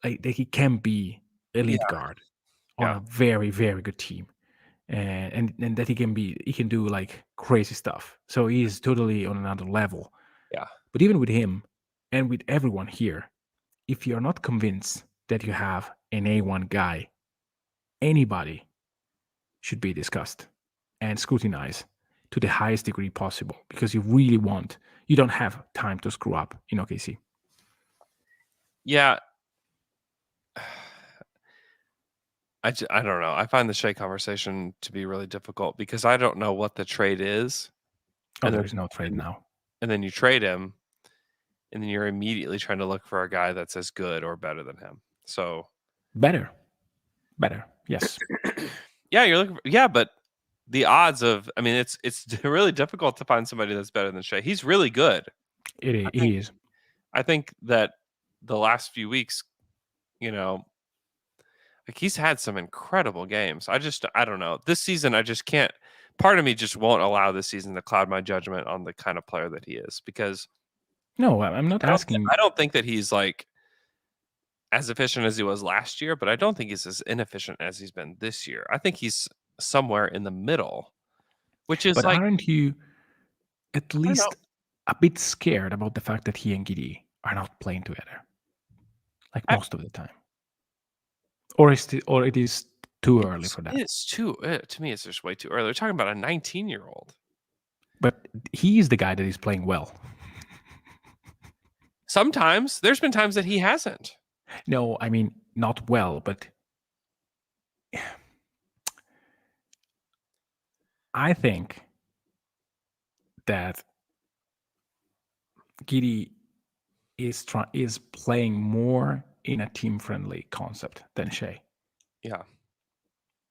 like that he can be a lead guard on a very, very good team. And that he can do like crazy stuff. So he is totally on another level. Yeah. But even with him and with everyone here, if you're not convinced that you have an A1 guy, anybody should be discussed and scrutinized to the highest degree possible, because you don't have time to screw up in OKC. Yeah. I don't know. I find the Shai conversation to be really difficult because I don't know what the trade is. Oh, there is no trade now. And then you trade him, and then you're immediately trying to look for a guy that's as good or better than him. So better, yes. Yeah, you're looking. But the odds of, I mean, it's really difficult to find somebody that's better than Shai. He's really good. He is. I think that the last few weeks, like he's had some incredible games. I don't know. This season, I just can't. Part of me just won't allow this season to cloud my judgment on the kind of player that he is, because. No, I'm not asking. I don't think that he's like as efficient as he was last year, but I don't think he's as inefficient as he's been this year. I think he's somewhere in the middle, which is but like. Aren't you at least a bit scared about the fact that he and Giddey are not playing together, like most of the time? Or it is too early for that? It's to me, it's just way too early. We're talking about a 19-year-old. But he is the guy that is playing well. Sometimes. There's been times that he hasn't. No, I mean, not well, but I think that Giddey is playing more in a team-friendly concept than Shai. Yeah.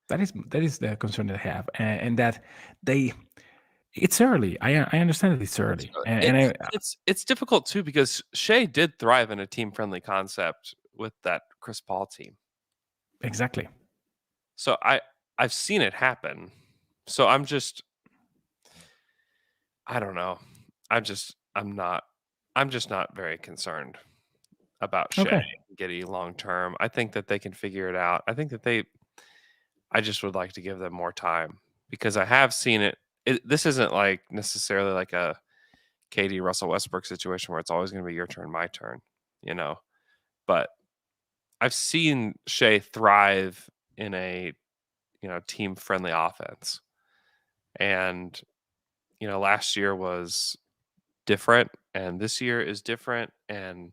That is the concern that I have, and that it's early. I understand that it's early, it's difficult too, because Shai did thrive in a team-friendly concept with that Chris Paul team. Exactly. So I've seen it happen. So I don't know. I'm just not very concerned about Shai and Giddey long term. I think that they can figure it out. I think that I just would like to give them more time, because I have seen it. This isn't like necessarily like a KD Russell Westbrook situation where it's always going to be your turn, my turn, but I've seen Shai thrive in a, team friendly offense. And, last year was different and this year is different. And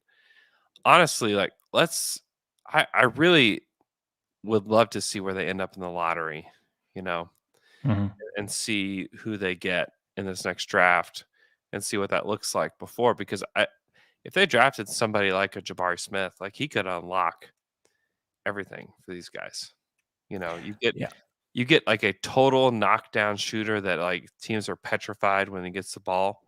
honestly, like I really would love to see where they end up in the lottery, and see who they get in this next draft and see what that looks like before, because if they drafted somebody like a Jabari Smith, like he could unlock everything for these guys. You Yeah. get like a total knockdown shooter that like teams are petrified when he gets the ball.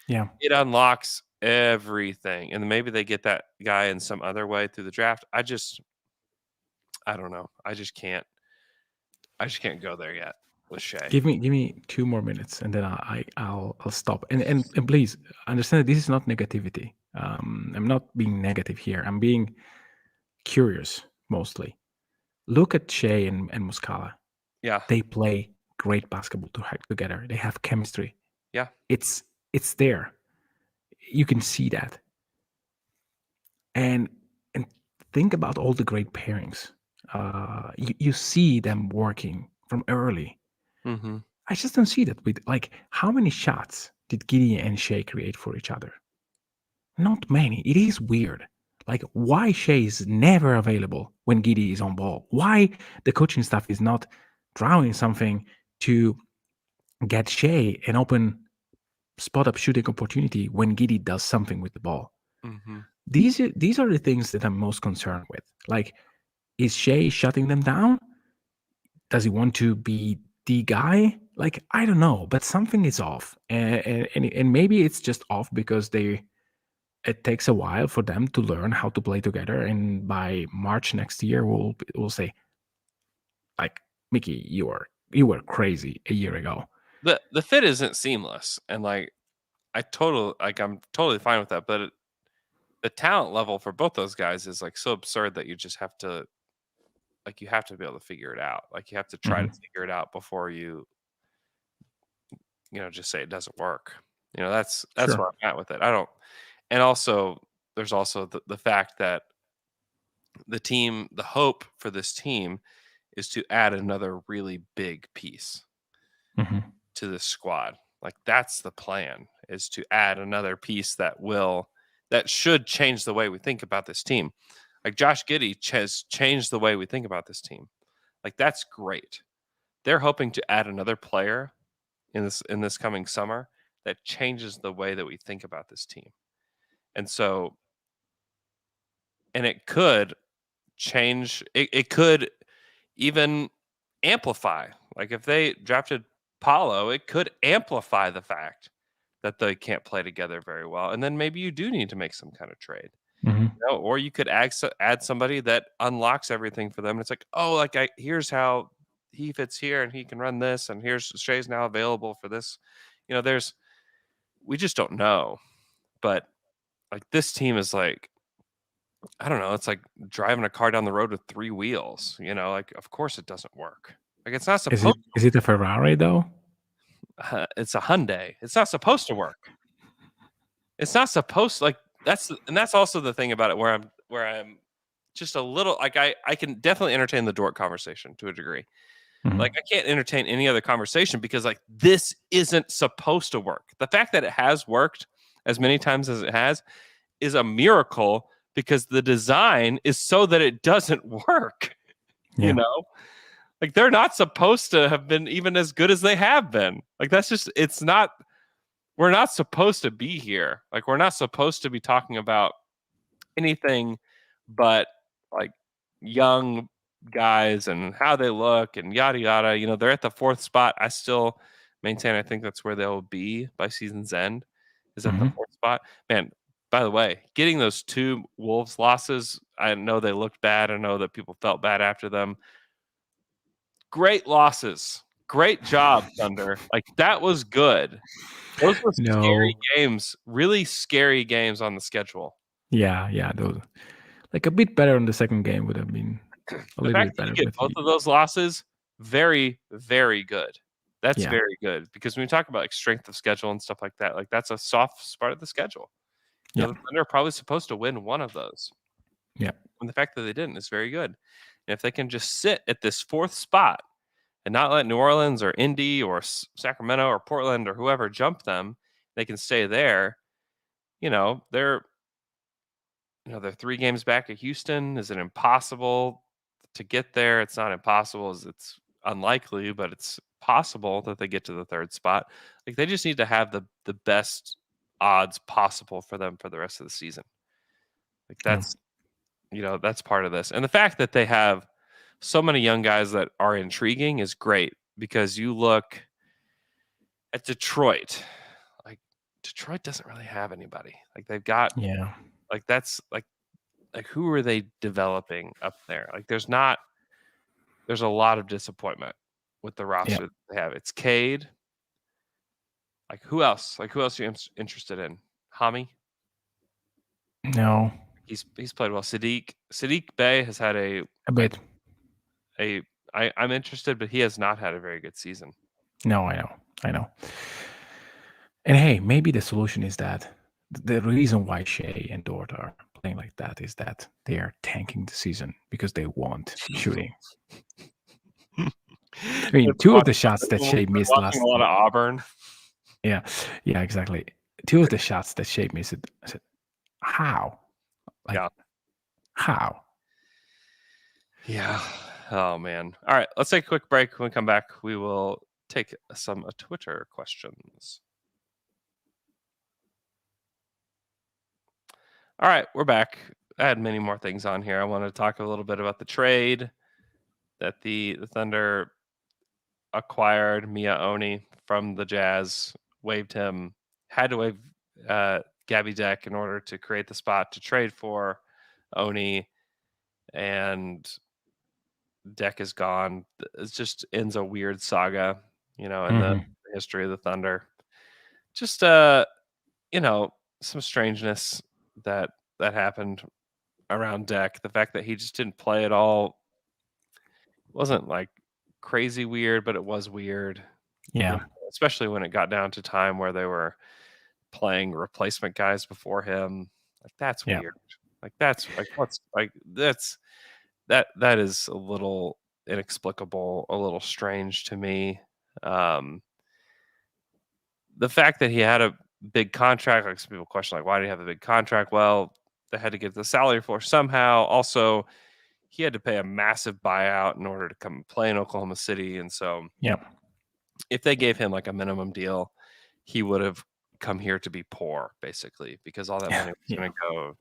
Yeah. It unlocks everything, and maybe they get that guy in some other way through the draft. I don't know. I just can't go there yet with Shai. Give me 2 more minutes, and then I'll stop. And please understand that this is not negativity. I'm not being negative here. I'm being curious mostly. Look at Shai and Muscala. Yeah. They play great basketball together. They have chemistry. Yeah. It's there. You can see that. And think about all the great pairings. You see them working from early. Mm-hmm. I just don't see that with like how many shots did Giddey and Shai create for each other? Not many. It is weird. Like why Shai is never available when Giddey is on ball. Why the coaching staff is not drawing something to get Shai an open spot up shooting opportunity when Giddey does something with the ball. Mm-hmm. These are the things that I'm most concerned with. Like, is Shai shutting them down? Does he want to be the guy? Like, I don't know, but something is off, and maybe it's just off because it takes a while for them to learn how to play together, and by March next year, we'll say, like, Mickey, you were crazy a year ago. The fit isn't seamless, and like I'm totally fine with that, but the talent level for both those guys is like so absurd that you just have to you have to be able to figure it out. Like you have to try to figure it out before you just say it doesn't work. That's Sure. where I'm at with it. I don't, and also there's also the fact that the hope for this team is to add another really big piece to this squad. Like that's the plan, is to add another piece that should change the way we think about this team. Like Josh Giddey has changed the way we think about this team. Like that's great. They're hoping to add another player in this coming summer that changes the way that we think about this team. And so, and it could change, it could even amplify. Like if they drafted Paulo, it could amplify the fact that they can't play together very well. And then maybe you do need to make some kind of trade. Or you could add somebody that unlocks everything for them. And it's like, oh, like here's how he fits here and he can run this. And here's Shai's now available for this. We just don't know. But like this team is like, I don't know. It's like driving a car down the road with 3 wheels. Like of course it doesn't work. Like it's not supposed. Is it a Ferrari though? It's a Hyundai. It's not supposed to work. It's not supposed to, like that's also the thing about it where I'm just a little like I can definitely entertain the Dort conversation to a degree. Like I can't entertain any other conversation because like this isn't supposed to work. The fact that it has worked as many times as it has is a miracle because the design is so that it doesn't work. Yeah. Like they're not supposed to have been even as good as they have been. Like that's just we're not supposed to be here. Like we're not supposed to be talking about anything but like young guys and how they look and yada yada. They're at the 4th spot. I still maintain I think that's where they'll be by season's end, is at the 4th spot. Man, by the way, getting those 2 Wolves losses, I know they looked bad. I know that people felt bad after them. Great losses. Great job, Thunder. Like that was good. Those were scary games, really scary games on the schedule. Yeah. Those like a bit better on the second game would have been a little bit better. You get both of those losses, very, very good. That's very good because when we talk about like strength of schedule and stuff like that, like that's a soft part of the schedule. The Thunder are probably supposed to win one of those. Yeah. And the fact that they didn't is very good. And if they can just sit at this 4th spot and not let New Orleans or Indy or Sacramento or Portland or whoever jump them, they can stay there. They're 3 games back at Houston. Is it impossible to get there? It's not impossible. It's unlikely, but it's possible that they get to the 3rd spot. Like they just need to have the best odds possible for them for the rest of the season. Like that's part of this. And the fact that they have so many young guys that are intriguing is great, because you look at Detroit, like Detroit doesn't really have anybody. Like they've got, like that's like who are they developing up there? Like there's a lot of disappointment with the roster that they have. It's Cade. Like who else? Like who else are you interested in? Hami? No. He's played well. Sadiq Bey has had a bit. I'm interested, but he has not had a very good season. No, I know. And hey, maybe the solution is that the reason why Shai and Dort are playing like that is that they are tanking the season because they want shooting. I mean, two of the shots that Shai missed last. A lot of Auburn. Yeah, exactly. Two of the shots that Shai missed. I said, how? How? Yeah. Oh man. All right. Let's take a quick break. When we come back, we will take some Twitter questions. All right, we're back. I had many more things on here. I want to talk a little bit about the trade that the Thunder acquired Mia Oni from the Jazz, had to waive Gabby Deck in order to create the spot to trade for Oni, and Deck is gone. It just ends a weird saga, in the history of the Thunder. Just some strangeness that happened around Deck. The fact that he just didn't play at all wasn't like crazy weird, but it was weird. Yeah. Especially when it got down to time where they were playing replacement guys before him. Like that's weird. Like that's like what's like that is a little inexplicable, a little strange to me. The fact that he had a big contract, like some people question, like, why did he have a big contract? Well, they had to get the salary floor somehow. Also, he had to pay a massive buyout in order to come play in Oklahoma City. And so if they gave him like a minimum deal, he would have come here to be poor, basically, because all that money was going to go.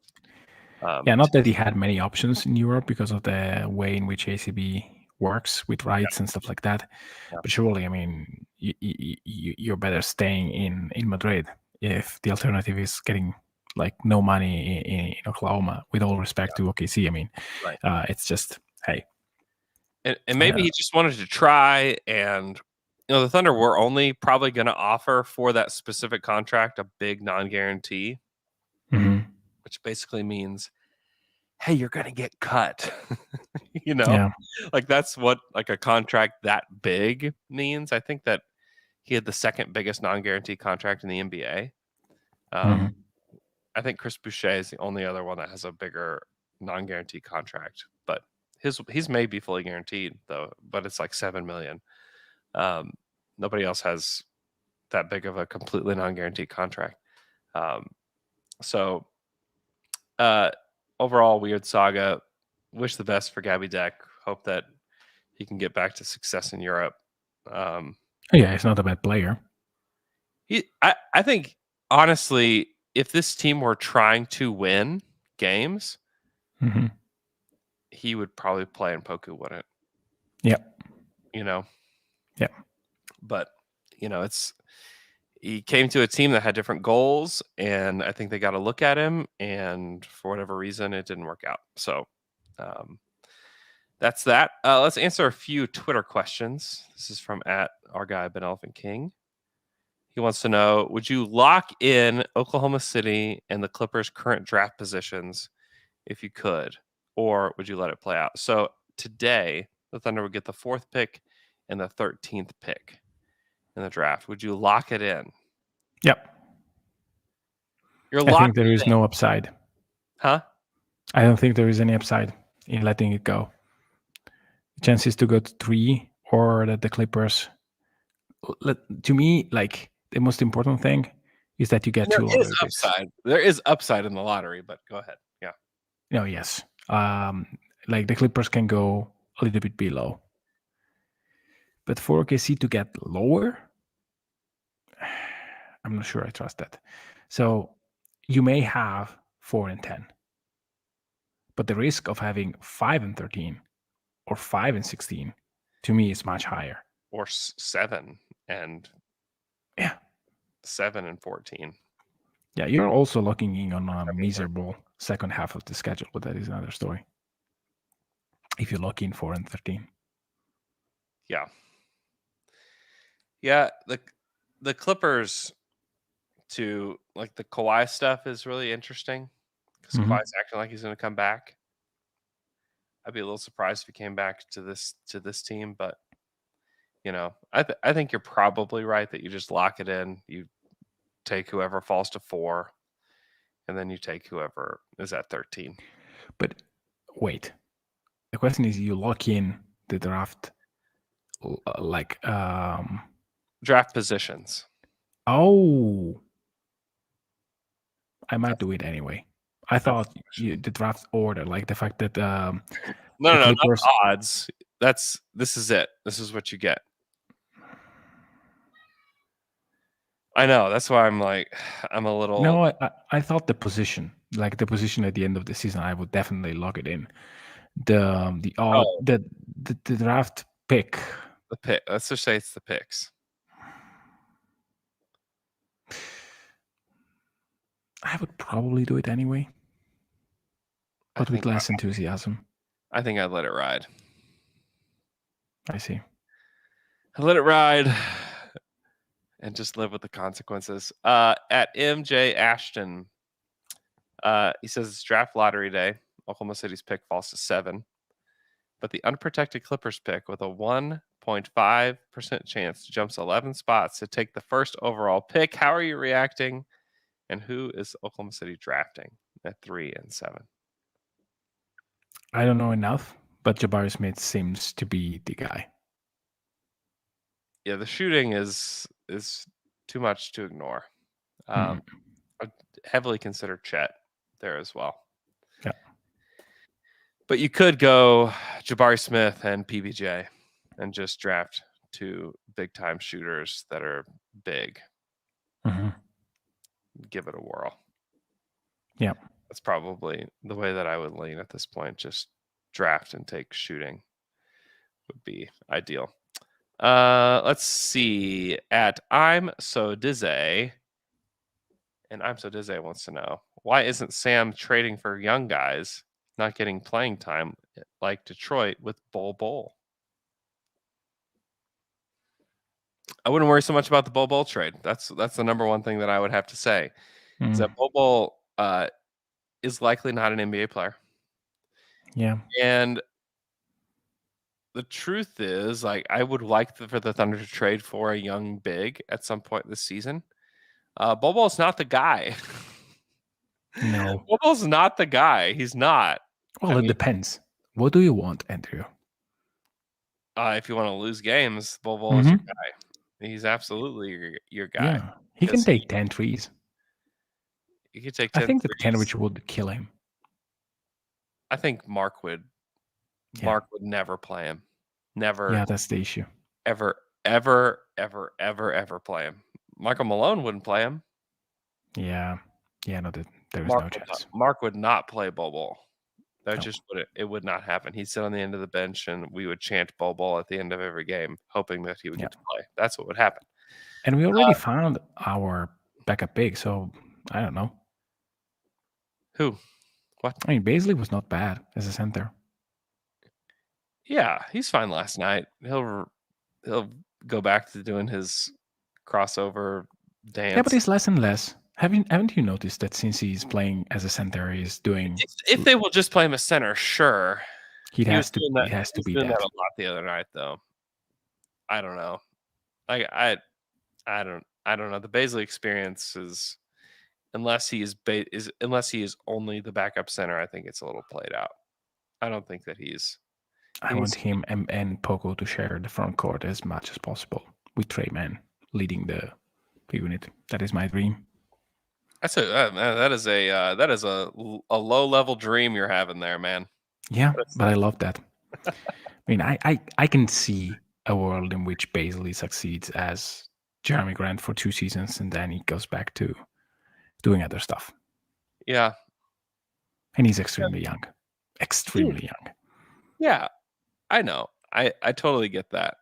Not that he had many options in Europe because of the way in which ACB works with rights and stuff like that. But surely, I mean, you're better staying in Madrid if the alternative is getting like no money in Oklahoma. With all respect to OKC, I mean, it's just hey. And maybe he just wanted to try, and the Thunder were only probably going to offer for that specific contract a big non-guarantee, which basically means, hey, you're going to get cut. Like that's what like a contract that big means. I think that he had the second biggest non-guarantee contract in the NBA. I think Chris Boucher is the only other one that has a bigger non-guarantee contract, but he's may be fully guaranteed though, but it's like $7 million. Nobody else has that big of a completely non-guaranteed contract. So overall, weird saga. Wish the best for Gabby Deck. Hope that he can get back to success in Europe. He's not a bad player. I think, honestly, if this team were trying to win games, he would probably play and Poku wouldn't. But, he came to a team that had different goals, and I think they got to look at him, and for whatever reason, it didn't work out. So that's that. Let's answer a few Twitter questions. This is from our guy, Ben Elephant King. He wants to know, would you lock in Oklahoma City and the Clippers' current draft positions if you could, or would you let it play out? So today, the Thunder would get the 4th pick and the 13th pick in the draft. Would you lock it in? Yep. I think there is no upside. Huh? I don't think there is any upside in letting it go. Chances to go to 3 or that the Clippers. To me, like the most important thing is that you get 2 lottery picks. There is upside in the lottery, but go ahead. Yeah. No, yes. Like the Clippers can go a little bit below. But for OKC to get lower, I'm not sure I trust that. So you may have 4 and 10. but the risk of having 5-13 or 5-16 to me is much higher. Or 7 and Yeah. 7-14. Yeah, you're also looking in on a miserable second half of the schedule, but that is another story. If you look in 4-13. Yeah. Yeah, the Clippers to like the Kawhi stuff is really interesting because Mhm. Kawhi's acting like he's going to come back. I'd be a little surprised if he came back to this team, but I think you're probably right that you just lock it in. You take whoever falls to 4, and then you take whoever is at 13. But wait, the question is, you lock in the draft Draft positions. Oh, I might do it anyway. I thought the draft order, like the fact that No, Clippers... not odds. This is it. This is what you get. I know. That's why I'm a little. No, I thought the position, like the position at the end of the season, I would definitely lock it in. The draft pick. The pick. Let's just say it's the picks. I would probably do it anyway, but with less enthusiasm. I think I'd let it ride. I see. I let it ride and just live with the consequences. At MJ Ashton, he says it's draft lottery day. Oklahoma City's pick falls to 7, but the unprotected Clippers pick with a 1.5% chance jumps 11 spots to take the first overall pick. How are you reacting? And who is Oklahoma City drafting at 3 and 7? I don't know enough, but Jabari Smith seems to be the guy. Yeah, the shooting is too much to ignore. I'd heavily consider Chet there as well. Yeah. But you could go Jabari Smith and PBJ and just draft 2 big-time shooters that are big. Mm-hmm. Give it a whirl. Yeah. That's probably the way that I would lean at this point. Just draft and take shooting would be ideal. Let's see. At I'm So Dizzy, and I'm So Dizzy wants to know, why isn't Sam trading for young guys, not getting playing time like Detroit with Bol? I wouldn't worry so much about the Bol trade. That's the number one thing that I would have to say. Is that Bol is likely not an NBA player. Yeah. And the truth is, I would like for the Thunder to trade for a young big at some point this season. Bol's not the guy. No. Bol's not the guy. He's not. Well, it depends. What do you want, Andrew? If you want to lose games, Bol is your guy. He's absolutely your guy. Yeah. He can take 10 threes. He could take 10 I think that threes. Kenrich would kill him. I think Mark would. Yeah. Mark would never play him. Never. Yeah, that's the issue. Ever play him. Michael Malone wouldn't play him. Yeah. Yeah, no, there is no chance. Mark would not play Bol. That just would not happen. He'd sit on the end of the bench and we would chant Bol at the end of every game, hoping that he would get to play. That's what would happen. And we already found our backup big, so I don't know. Who? What? I mean, Baisley was not bad as a center. Yeah, he's fine last night. He'll go back to doing his crossover dance. Yeah, but it's less and less. Haven't you noticed that since he's playing as a center, he's doing? If they will just play him as center, sure. He has to be that that. A lot the other night, though. I don't know. I don't know. The Baisley experience is, unless he is only the backup center, I think it's a little played out. I don't think that I want him and Poco to share the front court as much as possible with Trey Mann leading the unit. That is my dream. That is a low level dream you're having there, man. Yeah, but I love that. I mean, I can see a world in which Baisley succeeds as Jeremy Grant for 2 seasons and then he goes back to doing other stuff. Yeah. And he's extremely young. extremely young. Yeah, I know. I totally get that.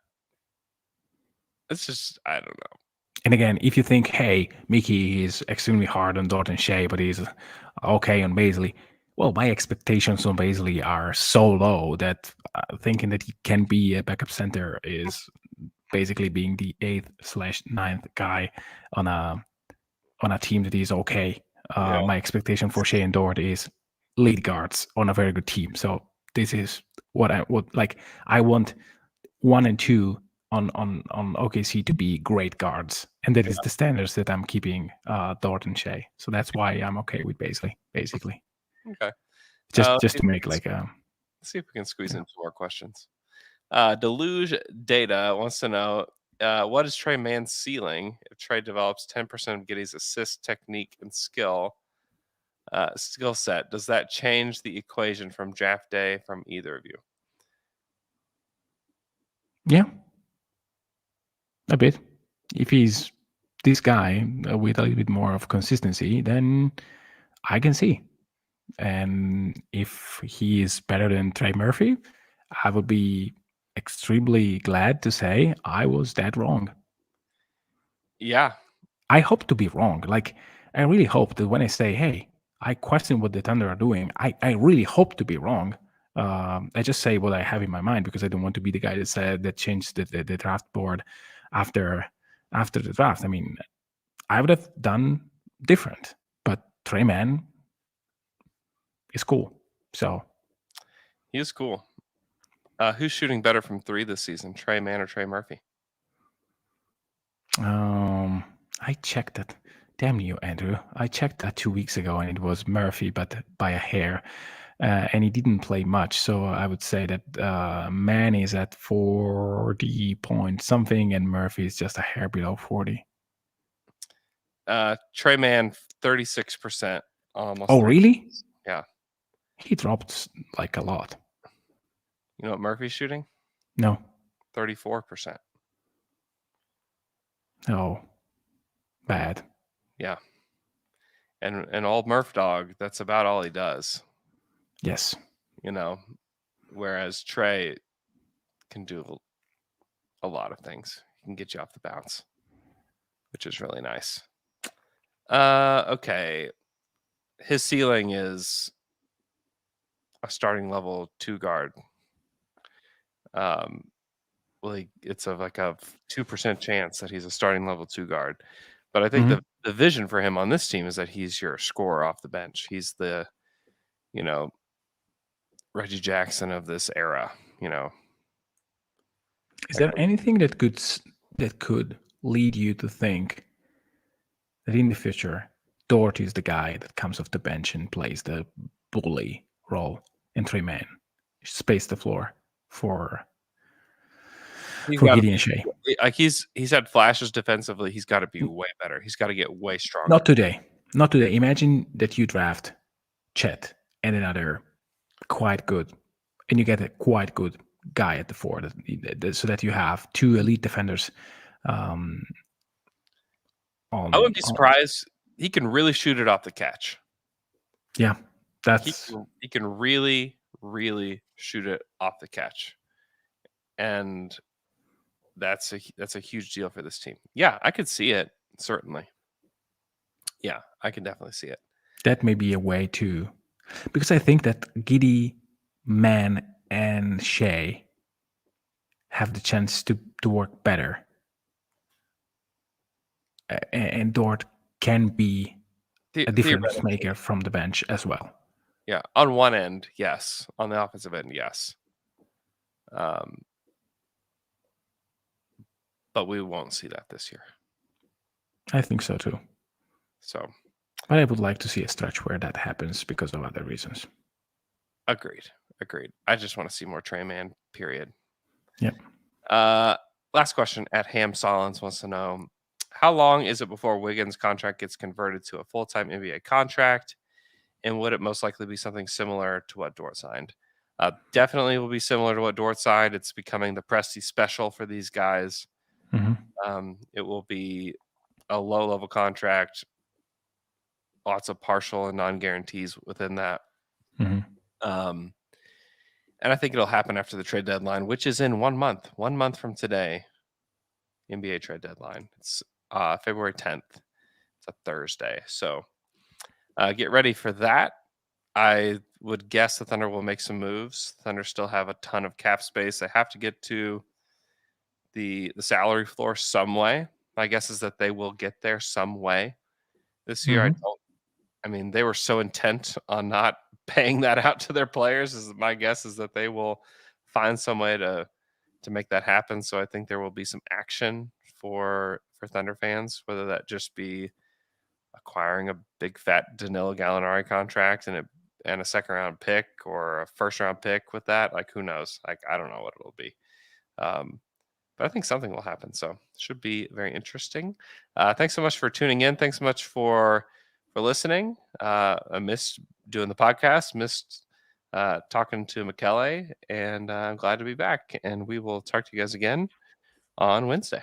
It's just, I don't know. And again, if you think, hey, Mickey is extremely hard on Dort and Shai, but he's okay on Baisley, well, my expectations on Baisley are so low that thinking that he can be a backup center is basically being the 8th/9th guy on a team that is okay. Yeah. My expectation for Shai and Dort is lead guards on a very good team. So this is what I would like. I want 1 and 2 on OKC to be great guards, and that is the standards that I'm keeping Dort and Shai. So that's why I'm okay with Baisley, basically. Okay. Just to make like let's see if we can squeeze in 2 more questions. Deluge Data wants to know what is Trey Mann's ceiling if Trey develops 10% of Giddey's assist technique and skill set? Does that change the equation from draft day from either of you? Yeah, a bit. If he's this guy with a little bit more of consistency, then I can see. And if he is better than Trey Murphy, I would be extremely glad to say I was that wrong. Yeah. I hope to be wrong. Like, I really hope that when I say, hey, I question what the Thunder are doing, I really hope to be wrong. I just say what I have in my mind because I don't want to be the guy that said that changed the draft board after the draft. I mean, I would have done different, but Trey Mann is cool. So He is cool. Who's shooting better from 3 this season, Trey Mann or Trey Murphy? I checked that. Damn you, Andrew. I checked that 2 weeks ago and it was Murphy, but by a hair. And he didn't play much. So I would say that Mann is at 40 point something and Murphy is just a hair below 40. Trey Mann, 36%. Almost. Oh, really? Yeah. He dropped like a lot. You know what Murphy's shooting? No. 34%. Oh, bad. Yeah. And old Murph dog, that's about all he does. Yes. You know, whereas Trey can do a lot of things. He can get you off the bounce, which is really nice. Okay. His ceiling is a starting level 2 guard. It's like a 2% chance that he's a starting level 2 guard. But I think the vision for him on this team is that he's your scorer off the bench. He's the, Reggie Jackson of this era, Is there anything that could lead you to think that in the future, Dort is the guy that comes off the bench and plays the bully role, and Trey Mann space the floor for Giddey and Shai? Like he's had flashes defensively. He's got to be way better. He's got to get way stronger. Not today. Imagine that you draft Chet and another quite good, and you get a quite good guy at the 4, so that you have 2 elite defenders. I wouldn't be surprised. He can really shoot it off the catch. Yeah, that's he can really, really shoot it off the catch, and that's a huge deal for this team. Yeah, I could see it, certainly. Yeah, I can definitely see it. That may be a way to, because I think that Giddey, Mann, and Shai have the chance to work better. And Dort can be a difference maker from the bench as well. Yeah, on one end, yes. On the offensive end, yes. But we won't see that this year. I think so too. So, but I would like to see a stretch where that happens because of other reasons. Agreed. I just want to see more Trey Mann, period. Yep. Last question at Ham Solins wants to know, how long is it before Wiggins' contract gets converted to a full-time NBA contract? And would it most likely be something similar to what Dort signed? Definitely will be similar to what Dort signed. It's becoming the Presti special for these guys. Mm-hmm. It will be a low-level contract, lots of partial and non-guarantees within that. Mm-hmm. And I think it'll happen after the trade deadline, which is in 1 month. 1 month from today, NBA trade deadline. It's February 10th. It's a Thursday. So get ready for that. I would guess the Thunder will make some moves. Thunder still have a ton of cap space. They have to get to the salary floor some way. My guess is that they will get there some way this year. I mean, they were so intent on not paying that out to their players. My guess is that they will find some way to make that happen. So I think there will be some action for Thunder fans, whether that just be acquiring a big fat Danilo Gallinari contract and a second round pick or a first round pick with that. Like, who knows? Like, I don't know what it'll be. But I think something will happen. So it should be very interesting. Thanks so much for tuning in. Thanks so much for listening. I missed doing the podcast, missed talking to Michele, and I'm glad to be back. And we will talk to you guys again on Wednesday.